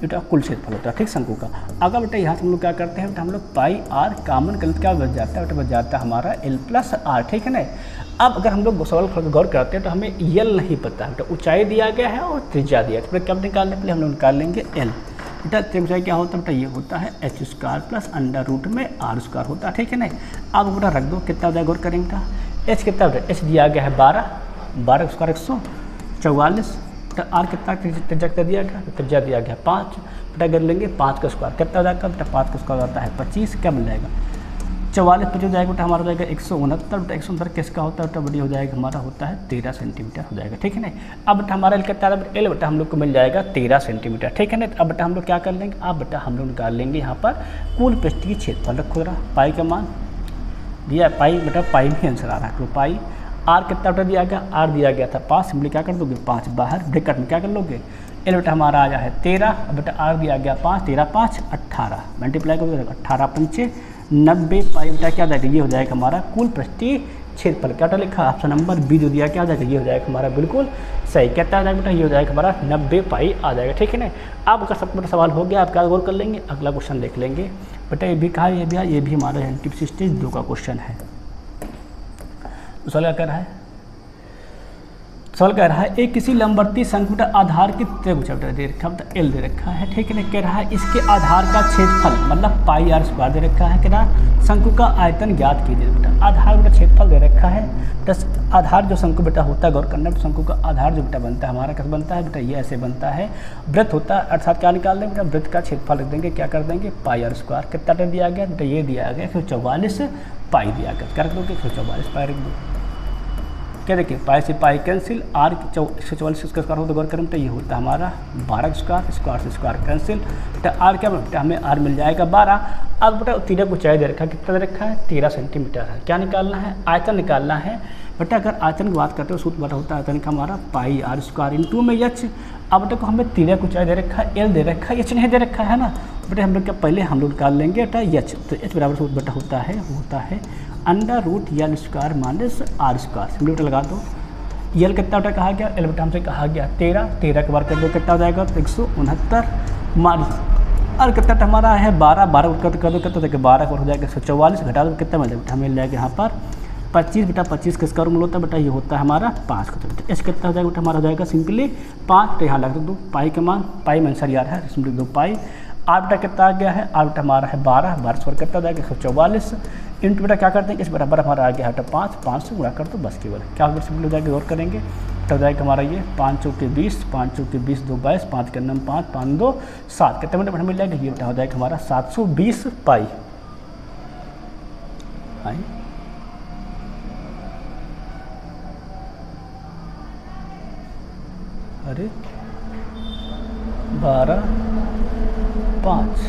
बेटा कुल क्षेत्रफल होता है, ठीक शंकु का। अगर बेटा यहाँ से हम लोग क्या करते हैं बेटा, हम लोग पाई r कॉमन कर लेते क्या बच जाता है बेटा, बच जाता है हमारा L+R, ठीक है ना। अब अगर हम लोग सवाल गौर करते हैं तो हमें यल नहीं पता है बेटा, ऊंचाई दिया गया है और त्रिज्या दिया है, तो कब निकालने के लिए हम लोग निकाल लेंगे L बेटा, त्रिज्या क्या होता है बेटा, ये होता है h² + √ में r² होता है, ठीक है ना। अब बेटा रख दो कितना हो जाएगा गौर करेंगे बेटा, h कितना बेटा, h दिया गया है 12 का स्क्वायर 144 बेटा, r कितना त्रिज्या कितना दिया गया, त्रिज्या दिया गया 5 बेटा, कर लेंगे 5 का स्क्वायर कितना हो जाएगा बेटा, 5 का स्क्वायर आता है 25, क्या बन जाएगा 44 पे जो जाएगा बेटा हमारा हो जाएगा 169, बेटा 169 किसका होता है बेटा, बड़ी हो जाएगा हमारा होता है 13 सेंटीमीटर हो जाएगा, ठीक है ना। अब बेटा हमारा एल कितना है, एल बेटा हम लोग को मिल जाएगा 13 सेंटीमीटर, ठीक है ना। अब बेटा हम लोग क्या कर लेंगे, अब बेटा हम लोग निकाल लेंगे यहाँ पर कुल पृष्ठ की क्षेत्रफल। रखो जरा पाई का मान दिया, पाई बेटा पाई भी आंसर आ रहा है, तो पाई आर कितना बेटा दिया गया, आर दिया गया था 5, सिंपली क्या कर दोगे 5 बाहर ब्रैकेट में क्या कर लोगे, एल बेटा हमारा आ गया है 13, बेटा आर दिया गया 5, 13 5 18 मल्टीप्लाई कर दो 18 पंचे 90 पाई बेटा क्या जाएगा, ये हो जाएगा हमारा कुल पृष्ठीय क्षेत्रफल। क्या लिखा ऑप्शन नंबर बी जो दिया क्या आ जाएगा, ये हो जाएगा हमारा बिल्कुल सही। कहता आ जाएगा बेटा ये हो जाएगा हमारा 90 पाई आ जाएगा, ठीक है ना। आपका सब बड़ा सवाल हो गया, आप क्या गौर कर लेंगे, अगला क्वेश्चन देख लेंगे बेटा। ये भी कहा ये भी हमारा एनटीपीसी स्टेज 2 का क्वेश्चन है। सवाल क्या कह रहा है, सवाल कह रहा है एक किसी लंबवर्ती शंकु का आधार की त्रिभुज दे रखा है, एल दे रखा है, ठीक है ना। कह रहा है इसके आधार का क्षेत्रफल मतलब पाई आर स्क्वायर दे रखा है, कह रहा शंकु का आयतन ज्ञात कीजिए बेटा। आधार बेटा क्षेत्रफल दे रखा है, दस आधार जो शंकु बेटा होता है, गौर करना तो शंकु का आधार जो बेटा बनता है हमारा कैसे बनता है बेटा, ये ऐसे बनता है, वृत्त होता है, अर्थात क्या निकाल देंगे बेटा, वृत्त का क्षेत्रफल लिख देंगे, क्या कर देंगे पाई आर स्क्वायर। कितना दिया गया बेटा, ये दिया गया 144 पाई दिया गया, क्या रख दोगे 144 पाई रख दो। क्या देखिए पाई से पाई कैंसिल, आर 144 इसका स्क्वायर हो तो गौर करें बेटा, ये होता है हमारा 12 स्क्वायर, स्क्वायर से स्क्वायर कैंसिल, बेटा आर क्या बेटा हमें आर मिल जाएगा 12। अब बेटा तीरा को ऊंचाई दे रखा है, कितना दे रखा है 13 सेंटीमीटर है। क्या निकालना है, आयतन निकालना है बेटा। अगर आयतन की बात करते हो सूत्र बेटा होता है आयतन का हमारा पाई आर स्क्वायर इंटू में एच। अब बेटा को हमें तीरा को ऊंचाई दे रखा है, एल दे रखा है, एच नहीं दे रखा है ना बेटा। हम लोग क्या पहले हम लोग निकाल लेंगे बेटा एच, तो एच बराबर सूत्र बेटा होता है वो होता है under root L square minus R square. Simply बेटा लगा दो, एल कितना बेटा कहा गया, एल बेटा हमसे कहा गया 13, 13 के बार कर दो कितना हो जाएगा तो 169 माइनस और कितना हमारा है 12, 12 कर दो कितना देखिए 12 का हो जाएगा 144, घटा दो कितना मिल जाएगा बेटा, मिल जाएगा यहाँ पर 25 बेटा। 25 किसका रूल होता है बेटा, ये होता है हमारा 5 का। तो एच कितना हो जाएगा बेटा, हमारा हो जाएगा सिंपली 5, तो यहाँ लग दो पाई का मान, पाई में आंसर यार है, सिंपली दो पाई। आर बेटा कितना आ गया है, आर बेटा हमारा है 12, 12 स्क्वायर कितना हो जाएगा 144 इंटू बेटा क्या करते हैं इस बराबर हमारा आ गया है 5, 5 से गुणा कर दो बस केवल क्या होगा, सिंपली हो जाएगा गौर करेंगे तो हो जाएगा हमारा ये 5 चौके 20, 5 चौके 20 2 22, 5 के नम 5, 5 2 7 कितने मिनट मिल जाएगा, ये बेटा हो जाएगा हमारा 720 पाई। अरे 12 5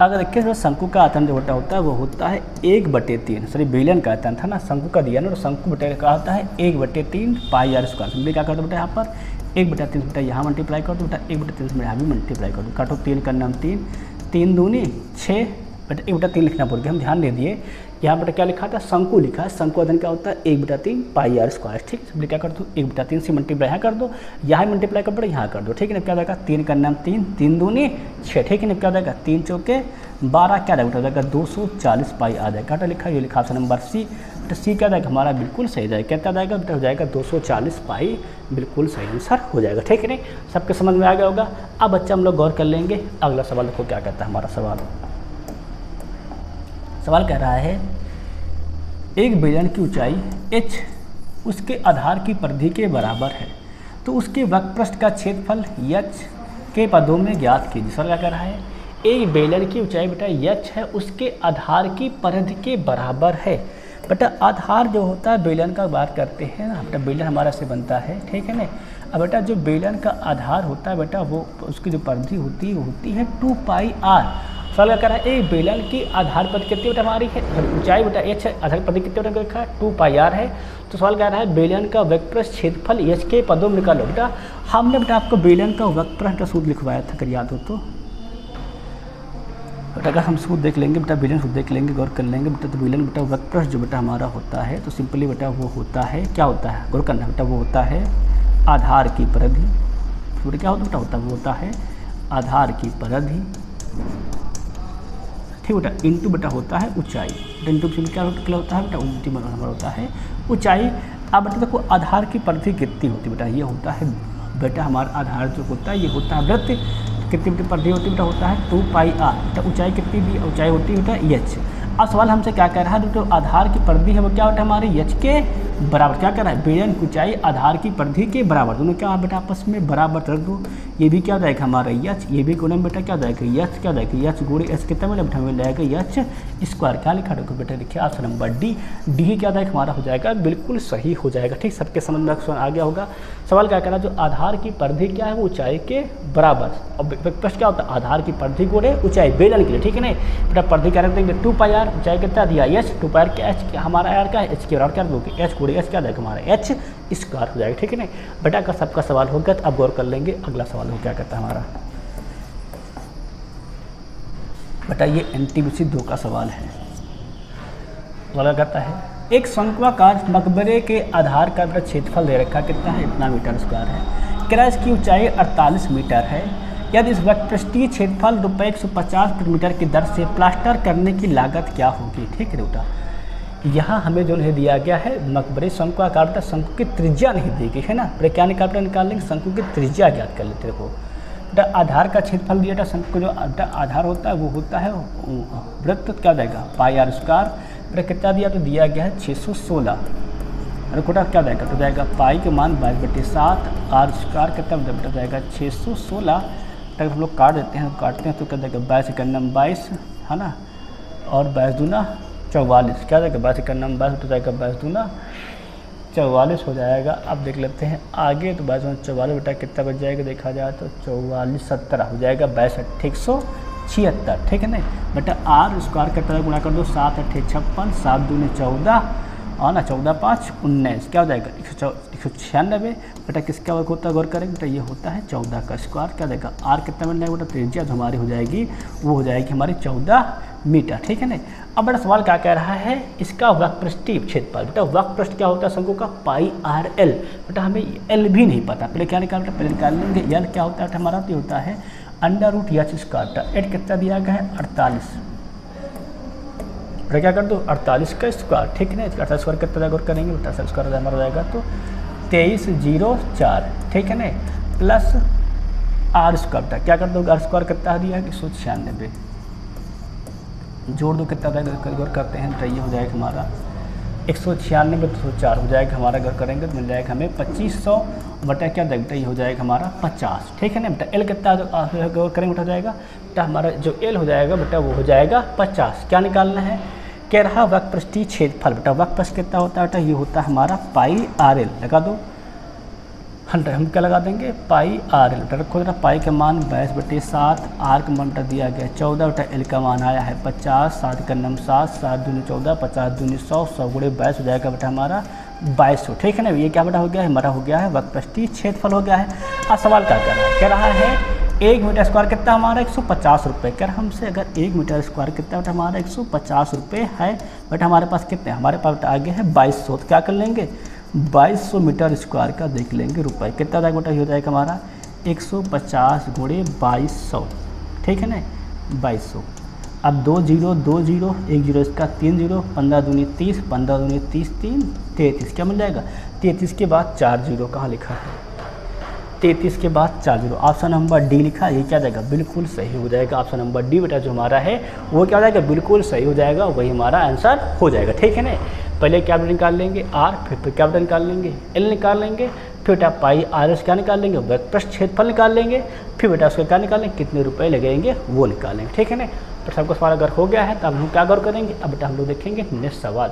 अगर देखिए जो शंकु का आयतन जो बेटा होता है वो होता है 1/3, सॉरी बेलन का आयतन था ना, शंकु का दिया ना, तो शंकु बेटा का होता है 1/3 पाई आर स्क्वायर। सिंपली क्या कर दो बेटा यहाँ पर 1/3 बेटा यहाँ मल्टीप्लाई कर दो बेटा, 1/3 में यहाँ भी मल्टीप्लाई कर दो, काटो 3 का नाम 3, 3 दूनी 6 बेटा, 1/3 लिखना पड़ गया, हम ध्यान दे दिए यहाँ बेटा क्या लिखा था शंकु लिखा है, शंकु आयतन क्या होता है 1/3 पाई आर स्क्वायर। ठीक है, क्या कर दो 1/3 से मल्टीप्लाई यहाँ कर दो, यहाँ मल्टीप्लाई कर यहाँ कर दो, ठीक है ना। क्या जाएगा 3 का नाम 3, 3 दूनी 6, ठीक है ना। क्या जाएगा 3 चौके 12, क्या जाएगा 240 पाई आ जाएगा, क्या लिखा ये लिखा ऑप्शन नंबर सी। तो सी क्या जाएगा हमारा बिल्कुल सही जाएगा, क्या जाएगा बेटा हो जाएगा 240 पाई, बिल्कुल सही आंसर हो जाएगा, ठीक है नहीं। सबके समझ में आ गया होगा। अब बच्चा हम लोग गौर कर लेंगे, अगला सवाल देखो क्या कहता है हमारा सवाल कह रहा है एक बेलन की ऊंचाई h उसके आधार की परिधि के बराबर है, तो उसके वक्रपृष्ठ का क्षेत्रफल h के पदों में ज्ञात कीजिए। सवाल क्या कह रहा है एक बेलन की ऊंचाई बेटा h है, उसके आधार की परिधि के बराबर है। बेटा आधार जो होता है बेलन का बात करते हैं ना बेटा, बेलन हमारा से बनता है, ठीक है ना। अब बेटा जो बेलन का आधार होता है बेटा वो उसकी जो परिधि होती है वो होती है 2 पाई r। सवाल क्या कर रहा है एक बेलन की आधार पद कितनी बेटा हमारी है, ऊंचाई बेटा h है, आधार पद कितने बेटा लिखा है 2 पाई r है। तो सवाल कह रहा है बेलन का वक्रपृष्ठ क्षेत्रफल h के पदों में निकालो। बेटा हमने बेटा आपको बेलन का वक्रपृष्ठ का सूत्र लिखवाया था, अगर याद हो तो बेटा अगर हम सूत्र देख लेंगे बेटा, बेलन सूत्र देख लेंगे, गौर कर लेंगे बेटा। तो बेलन बेटा वक्रपृष्ठ जो बेटा हमारा होता है तो सिंपली बेटा वो होता है क्या होता है, गौर करना बेटा वो होता है आधार की परिधि, सूत्र क्या होता है वो होता है आधार की परिधि, ठीक बेटा, इंटू बेटा होता है ऊंचाई। इंटू क्या होता है बेटा उल्टी बराबर होता है ऊंचाई। अब बेटा देखो आधार की परिधि कितनी होती है बेटा, ये होता है बेटा हमारा आधार जो होता है ये होता है वृत्त, कितनी बेटा परिधि होती है बेटा होता है 2 पाई r। बेटा ऊंचाई कितनी दी, ऊंचाई होती है बेटा h। अब सवाल हमसे क्या कह रहा है, जो आधार की परिधि है वो क्या होता है हमारी h के बराबर क्या कर रहा है, बेलन की ऊंचाई आधार की परिधि के बराबर, दोनों क्या बेटा आपस में बराबर रख दो। ये भी क्या हो जाएगा हमारा एच, ये भी गुणन बेटा क्या हो जाएगा एच, क्या हो जाएगा एच गुणे एच कितना मिला बेटा मिल जाएगा एच स्क्वायर। क्या लिखा देखो बेटा लिखिए ऑप्शन नंबर डी। डी क्या जाएगा हमारा हो जाएगा बिल्कुल सही हो जाएगा। ठीक, सबके समझ में आ गया होगा। सवाल क्या कहना, जो आधार की परिधि क्या है वो ऊंचाई के बराबर, और प्रश्न क्या होता है आधार की परिधि गुणे ऊंचाई बेलन के लिए। ठीक है नहीं बेटा, परिधि क्या रख देंगे 2πr, ऊंचाई कितना दिया एच, 2πr के एच हमारा आर का एच के बराबर क्या दोगे एच गुणे एच क्या जाएगा हमारा एच स्क्वायर हो जाएगा। ठीक है नहीं बेटा, अगर सबका सवाल हो गया तो अब गौर कर लेंगे अगला सवाल हो क्या कहता है हमारा बेटा, ये NTPC 2 का सवाल है। सवाल कहता है एक शंक्वाकार मकबरे के आधार का क्षेत्रफल दे रखा कितना है, इतना मीटर स्क्वायर है। किराया इसकी ऊंचाई 48 मीटर है। यदि इस वक्पृष्ठीय क्षेत्रफल ₹150 प्रति मीटर की दर से प्लास्टर करने की लागत क्या होगी। ठीक है बेटा, यहाँ हमें जो है दिया गया है मकबरे शंक्वाकार, शंकु की त्रिज्या नहीं दी गई है ना, क्या निकाल लेंगे शंकु की त्रिज्या ज्ञात कर लेते हो। बेटा आधार का क्षेत्रफल दिया था, शंकु जो आधार होता है वो होता है वृत्त, क्या जाएगा πr स्क्वायर। बेटा कितना दिया तो दिया गया है 616, अरे कोटा क्या जाएगा तो जाएगा पाई के मान 22/7, r स्क्वायर कितना बेटा जाएगा 616। अगर हम लोग काट देते हैं काटते हैं तो क्या जाएगा 22×22 है ना, और 22×2 44, क्या जाएगा 22×22 तो जाएगा 22×2 44 हो जाएगा। अब देख लेते हैं आगे, तो 22×44 बेटा कितना बच जाएगा देखा जाए तो 44 17 हो जाएगा 62/8 ठीक है ना बेटा। आर स्क्वायर कितना गुणा कर दो 7×8 56, 7×2 14 और ना 14×5 19, क्या हो जाएगा 196 बेटा। किसका वर्ग होता है गौर करेंगे बेटा, ये होता है 14 का स्क्वायर। क्या देगा आर कितना मिल जाएगा बेटा, त्रिज्या जो हमारी हो जाएगी वो हो जाएगी हमारी 14 मीटर। ठीक है ना। अब बेटा सवाल क्या कह रहा है, इसका वक्रपृष्ठीय क्षेत्रफल। बेटा वक्रपृष्ठ क्या होता है शंकु का πrl। बेटा हमें एल भी नहीं पता, पहले क्या निकाल पहले निकाल लेंगे एल क्या होता है हमारा, तो होता है √h²। एट कितना दिया गया है 48, बेटा क्या कर दो 48 का स्क्वायर। ठीक है ना, 48 स्क्वायर कितना गौर करेंगे बेटा, स्क्वायर हमारा हो जाएगा तो 2304 ठीक है ना, प्लस आर स्क्वायर। बेटा क्या कर दो आर स्क्वायर कितना दिया है 196, जोड़ दो कितना गौर करते हैं तो ये हो जाएगा हमारा 196 204 हो जाएगा हमारा, गौर करेंगे तो मिल जाएगा हमें 2500 बटा क्या बेटा ये हो जाएगा हमारा 50। ठीक है ना बेटा। एल कितना गौर करेंगे बेटा जाएगा बेटा हमारा जो एल हो जाएगा बेटा वो हो जाएगा 50। क्या निकालना है, कह रहा वक्रपृष्ठीय क्षेत्रफल। बेटा वक्रपृष्ठ कितना होता है बेटा, ये होता है हमारा πrl, लगा दो 100, हम क्या लगा देंगे πrl। बेटा रखो बेटा पाई का मान 22/7, आर का मान बेटा दिया गया 14 बेटा, एल का मान आया है 50, 7 का नम 7, 7 दूनी 14, 50 दूनी 100, 100 गुणे 22 हो जाएगा बेटा हमारा 2200। ठीक है ना, ये क्या बेटा हो गया है हमारा हो गया है वक्रपृष्ठीय क्षेत्रफल हो गया है। अब सवाल क्या कर रहा है, कह रहा है 1 मीटर स्क्वायर कितना हमारा 150 रुपये। कह रहा हमसे अगर 1 मीटर स्क्वायर कितना बेटा हमारा 150 रुपये है। बेटा हमारे पास कितने, हमारे पास बेटा आगे है 2200, तो क्या कर लेंगे 2200 मीटर स्क्वायर का देख लेंगे रुपये कितना जाएगा बेटा, ये हो जाएगा हमारा 150 गुणे 2200। ठीक है ना 2200। अब 2 0 2 0 1 0 इसका 3 0, 15 दूनी 30, 15 दूनी 30 3 33, क्या मिल जाएगा 33 के बाद 4 0 कहाँ लिखा है, 33 के बाद 4 0, ऑप्शन नंबर डी लिखा है, ये क्या जाएगा बिल्कुल सही हो जाएगा। ऑप्शन नंबर डी बेटा जो हमारा है वो क्या हो जाएगा बिल्कुल सही हो जाएगा, वही हमारा आंसर हो जाएगा। ठीक है ना, पहले क्या बेटा निकाल लेंगे आर, फिर क्या बेटा निकाल लेंगे एल निकाल लेंगे, फिर बेटा πrl क्या निकाल लेंगे वक्रपृष्ठ क्षेत्रफल निकाल लेंगे, फिर बेटा उसका क्या निकालेंगे कितने रुपए लगेंगे वो निकालेंगे। ठीक है ना, तो सबको सवाल अगर हो गया है तो अब हम क्या गौर करेंगे, अब बेटा हम लोग देखेंगे नेक्स्ट सवाल।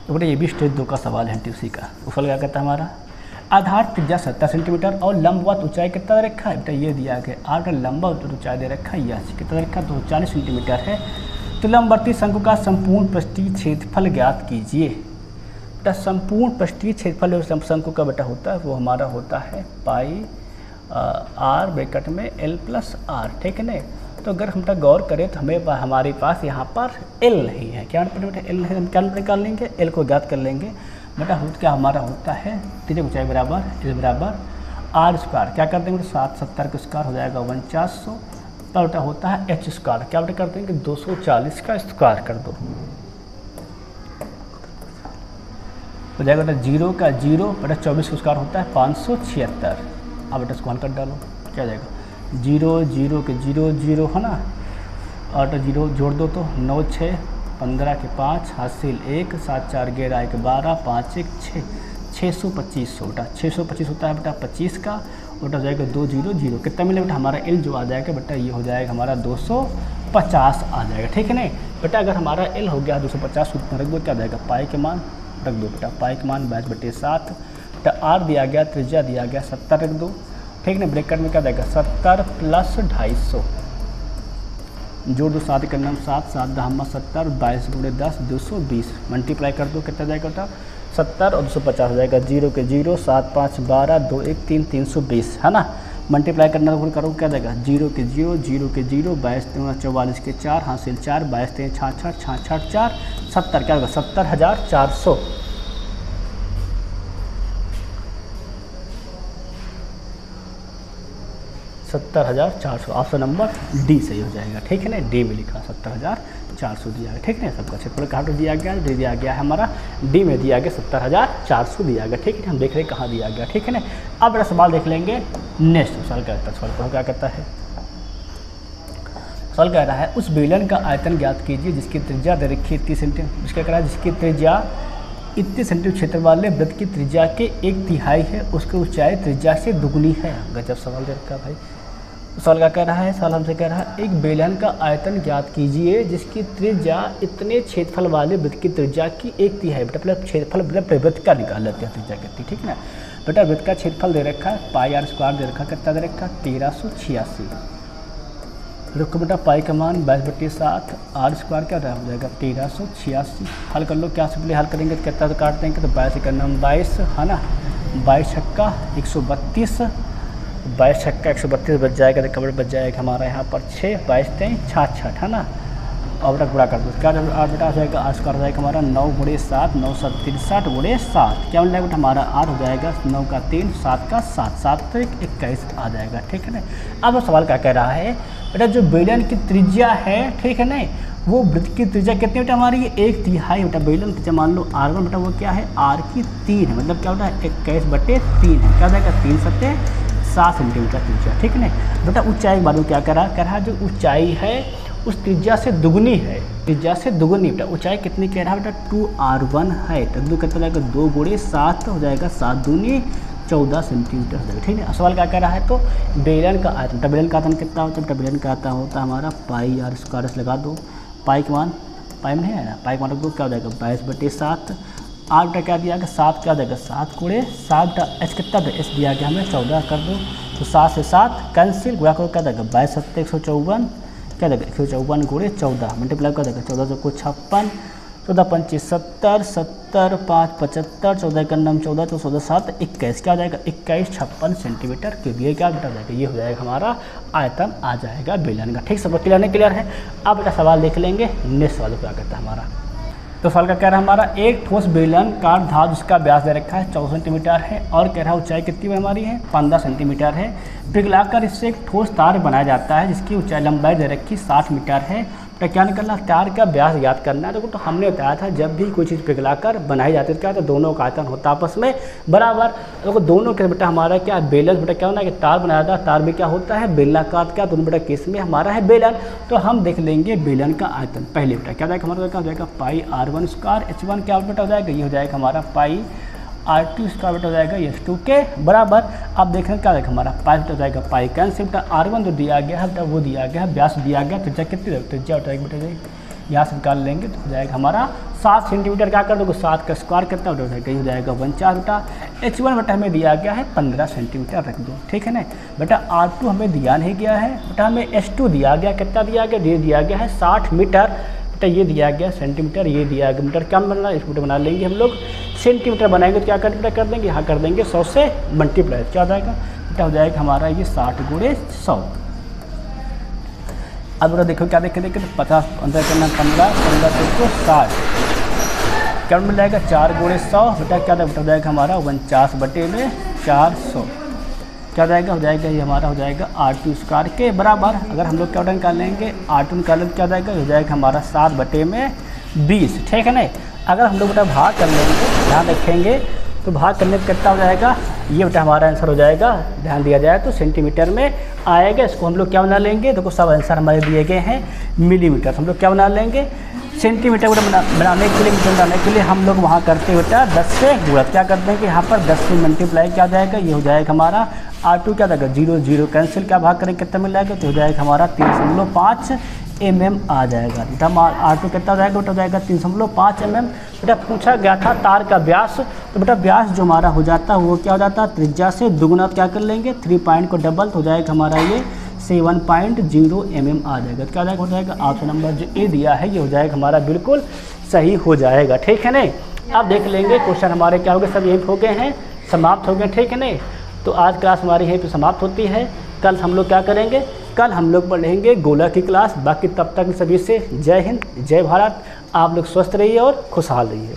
तो बेटा ये भी स्टेज 2 का सवाल है NTPC का। सवाल क्या कहता है हमारा, आधार त्रिज्या 70 सेंटीमीटर और लंबवत ऊंचाई कितना दे रखा है बेटा, ये दिया गया आठ लंबा ऊंचाई दे रखा है, यह कितना दे रखा है 240 सेंटीमीटर है। तो लंबवर्ती शंकु का संपूर्ण पृष्ठीय क्षेत्रफल ज्ञात कीजिए। बेटा संपूर्ण पृष्ठीय क्षेत्रफल शंकु का बेटा होता है वो हमारा होता है πr ब्रैकेट में l + r। ठीक है ना, तो अगर हम गौर करें तो हमें हमारे पास यहाँ पर l नहीं है, क्या बेटा l है, हम क्या निकाल लेंगे l को ज्ञात कर लेंगे। बेटा क्या हमारा होता है त्रिज्या ऊंचाई बराबर l बराबर r स्क्वायर, क्या कर देंगे 7 70 का स्क्वायर हो जाएगा 4900, तब बेटा होता है h स्क्वायर, क्या बेटा कर देंगे 240 का स्क्वायर कर दो, हो जाएगा बेटा 0 का 0 बेटा 24 का स्क्वायर होता है 576। अब बेटा इसको हल कर डालो, क्या जाएगा 0 0 के 0 0 है ना, और 0 जोड़ दो तो 9 6 15 के 5 हासिल 1, 7 4 11 1 12, 5 1 6, 625 बेटा 625 होता है बेटा 25 का, बेटा हो जाएगा 200, कितना मिले बेटा हमारा एल जो आ जाएगा बेटा ये हो जाएगा हमारा 250 आ जाएगा, ठीक है नहीं बेटा। अगर हमारा एल हो गया 250 रख दो, क्या जाएगा पाई के मान रख दो बेटा, पाई के मान 22/7 बेटा, आर दिया गया, त्रिज्या दिया गया 70 रख दो, ठीक है ना। ब्रैकेट में क्या जाएगा 70 + 250 जोड़ दो, 7 करना 7 7 10 70, 22 × 10 220 मल्टीप्लाई कर दो, कितना जाएगा बेटा 70 और 250 हो जाएगा, 0 के 0 7 5 12 2 1 3 320 है ना। मल्टीप्लाई करना करो क्या जाएगा 0 के 0 0 के 0 22 × 44 के 4 हासिल 4 22 × 66 66 4 70 क्या होगा 70,400 70,400 ऑप्शन नंबर डी सही हो जाएगा, ठीक है ना। डी में लिखा 70,400 दिया गया, ठीक है। सबका क्षेत्रफल कहाँ पर दिया गया, डी दिया गया है हमारा, डी में दिया गया 70,400 दिया गया, ठीक है। हम देख रहे हैं कहाँ दिया गया, ठीक है ना। अब मेरा सवाल देख लेंगे नेक्स्ट सवाल क्या करता है, सवाल क्या करता है, सवाल कह रहा है उस बेलन का आयतन ज्ञात कीजिए जिसकी त्रिज्या दे रखी 30 सेंटीमीटर, जिसका कह रहा है जिसकी त्रिज्या इतने सेंटीमीटर क्षेत्र वाले वृत्त की त्रिज्या के 1/3 है, उसकी ऊंचाई त्रिज्या से दुगनी है। गजब सवाल दे रखा है भाई। सवाल क्या कह रहा है, सवाल हमसे कह रहा है एक बेलन का आयतन ज्ञात कीजिए जिसकी त्रिज्या इतने क्षेत्रफल वाले वृत्त की त्रिज्या की 1/3 है। बेटा मतलब क्षेत्रफल मतलब वृत्त का निकाल लेते हैं त्रिज्या कितनी, ठीक ना। बेटा वृत्त का क्षेत्रफल दे रखा है πr² दे रखा, कितना दे रखा 1386, देखो बेटा पाई का मान 22/7, r² क्या हो जाएगा 1386। हल कर लो, क्या सिंपली हल करेंगे तो कितना काट देंगे तो 22 करना 22 है ना, 22 छक्का 132, 22 छक्का 132 बच जाएगा, तो कबर बच जाएगा हमारा यहाँ पर 6, 22 3 66 है ना। और बेटा गुणा कर दो, क्या बेटा हो जाएगा r² हो जाएगा हमारा 9 × 7 9 7 63 × 7, क्या मिल जाएगा बेटा हमारा r हो जाएगा 9 का 3 7 का 7 7 तो 21 आ जाएगा, ठीक है ना। अब सवाल क्या कह रहा है बेटा जो बेलन की त्रिज्या है, ठीक है ना, वो वृत्त की त्रिज्या कितनी बेटा हमारी 1/3 बेटा, बेलन त्रिज्या मान लो r1 बेटा वो क्या है r की 3 है, मतलब क्या बेटा 21/3 है, क्या जाएगा 3 7 7 सेंटीमीटर त्रिज्या, ठीक है ना। बेटा ऊंचाई के बारे में क्या कह रहा है जो ऊंचाई है उस त्रिज्या से दुगनी है, त्रिज्या से दुगनी बेटा, ऊंचाई कितनी कह रहा है बेटा 2r1 है, तो 2 कितना जाएगा 2 × 7 हो जाएगा 7 दूनी 14 सेंटीमीटर हो जाएगा, ठीक है। सवाल क्या कह रहा है तो बेलन का आयतन, बेलन का आयतन कितना होता है, बेलन का आयतन होता है हमारा πr² लगा दो, पाई के मान पाई में है ना, पाई के मान रख दो, क्या हो जाएगा 22/7, आर बेटा क्या दिया गया 7, क्या जाएगा 7 × 7 बेटा एच कितना था एच दिया गया हमें 14 कर दो, तो 7 से 7 कैंसिल, गुणा करो क्या जाएगा 22 7 154, क्या जाएगा 154 × 14 मल्टीप्लाई क्या जाएगा 14 को 56, 14 25 70 70 5 75, 14 का नाम 14 तो 14 7 21, क्या हो जाएगा 21 56 सेंटीमीटर क्यूब, ये क्या बेटा जाएगा ये हो जाएगा हमारा आयतन आ जाएगा बेलन का, ठीक। सब क्लियर नहीं क्लियर है। अब बेटा सवाल देख लेंगे नेक्स्ट सवाल क्या करता है हमारा, तो सवाल का कह रहा है हमारा एक ठोस बेलन कार धातु जिसका व्यास दे रखा है 14 सेंटीमीटर है और कह रहा है ऊंचाई कितनी हमारी है 15 सेंटीमीटर है, पिघलाकर इससे एक ठोस तार बनाया जाता है जिसकी ऊंचाई लंबाई दे रखी 60 मीटर है। तो क्या निकलना तार का व्यास ज्ञात करना है। तो हमने बताया था जब भी कोई चीज़ पिघलाकर बनाई जाती है तो क्या होता है दोनों का आयतन होता है आपस में बराबर। तो दोनों के बेटा हमारा क्या बेलन बेटा क्या होना है कि तार बनाया था, तार में क्या होता है बेलनाकार, क्या दोनों बेटा केस में हमारा है बेलन। तो हम देख लेंगे बेलन का आयतन पहले बेटा क्या जाएगा हमारा क्या हो जाएगा πr1² h1 क्या बेटा हो जाएगा ये हो जाएगा हमारा πr2² बेटा हो जाएगा h2 के बराबर। अब देखें क्या जाएगा हमारा पाई बेटा हो जाएगा पाई कैंसिल बेटा r1 जो दिया गया है बेटा वो दिया गया है व्यास दिया गया त्रिज्या कितनी त्रिज्या हो जाएगी बेटा यहाँ से निकाल लेंगे तो हो जाएगा हमारा 7 सेंटीमीटर। क्या कर दोगे 7 का स्क्वायर कितना हो जाएगा ये हो जाएगा 49 बेटा। h1 बेटा हमें दिया गया है 15 सेंटीमीटर रख दो ठीक है ना बेटा। r2 हमें दिया नहीं गया है बेटा, हमें h2 दिया गया कितना दिया गया ये दिया गया है 60 मीटर बेटा, ये दिया गया सेंटीमीटर ये दिया गया मीटर। क्या बनना इस मीटर बना लेंगे हम लोग सेंटीमीटर बनाएंगे तो क्या कर देंगे यहाँ कर देंगे 100 से मल्टीप्लाई क्या हो जाएगा बेटा हो जाएगा हमारा ये 60 × 100। अब बेटा देखो क्या देखें तो 50 अंदर करना 15 15 तो 60 क्या मिल जाएगा 4 × 100 बेटा क्या बेटा हो जाएगा हमारा 49/400 क्या जाएगा हो जाएगा ये हमारा हो जाएगा r2² के बराबर। अगर हम लोग क्या निकाल लेंगे r2 निकाल लेंगे क्या जाएगा हो जाएगा हमारा 7/20 ठीक है ना। अगर हम लोग बेटा भाग कर लेंगे ध्यान रखेंगे तो भाग करने पर कितना हो जाएगा ये बेटा हमारा आंसर हो जाएगा। ध्यान दिया जाए तो सेंटीमीटर में आएगा। इसको हम लोग क्या बना लेंगे, देखो सब आंसर हमारे दिए गए हैं मिलीमीटर, हम लोग क्या बना लेंगे सेंटीमीटर बनाने के लिए, मीटर बनाने के लिए हम लोग वहाँ करते बेटा 10 से गुणा। क्या करते हैं कि यहाँ पर 10 से मल्टीप्लाई क्या जाएगा, ये हो जाएगा हमारा R2 क्या जाएगा 0 0 कैंसिल, क्या भाग करेंगे कितना मिल जाएगा, तो हो जाएगा हमारा 3.5 mm आ जाएगा। बेटा R2 कितना हो जाएगा, बेटा हो जाएगा 3.5 mm। बेटा पूछा गया था तार का व्यास, तो बेटा व्यास जो हमारा हो जाता है वो क्या हो जाता है त्रिज्या से दुगुना, क्या कर लेंगे 3 पॉइंट को डबल, तो हो जाएगा हमारा ये 7.0 mm आ जाएगा। क्या हो जाएगा ऑप्शन नंबर जो ए दिया है ये हो जाएगा हमारा बिल्कुल सही हो जाएगा। ठीक है नहीं, अब देख लेंगे क्वेश्चन हमारे क्या हो गए, सब यहीं हो गए हैं, समाप्त हो गए। ठीक है नहीं, तो आज क्लास हमारी यहीं पे समाप्त होती है। कल हम लोग क्या करेंगे, कल हम लोग पढ़ेंगे गोला की क्लास। बाकी तब तक सभी से जय हिंद, जय भारत। आप लोग स्वस्थ रहिए और खुशहाल रहिए।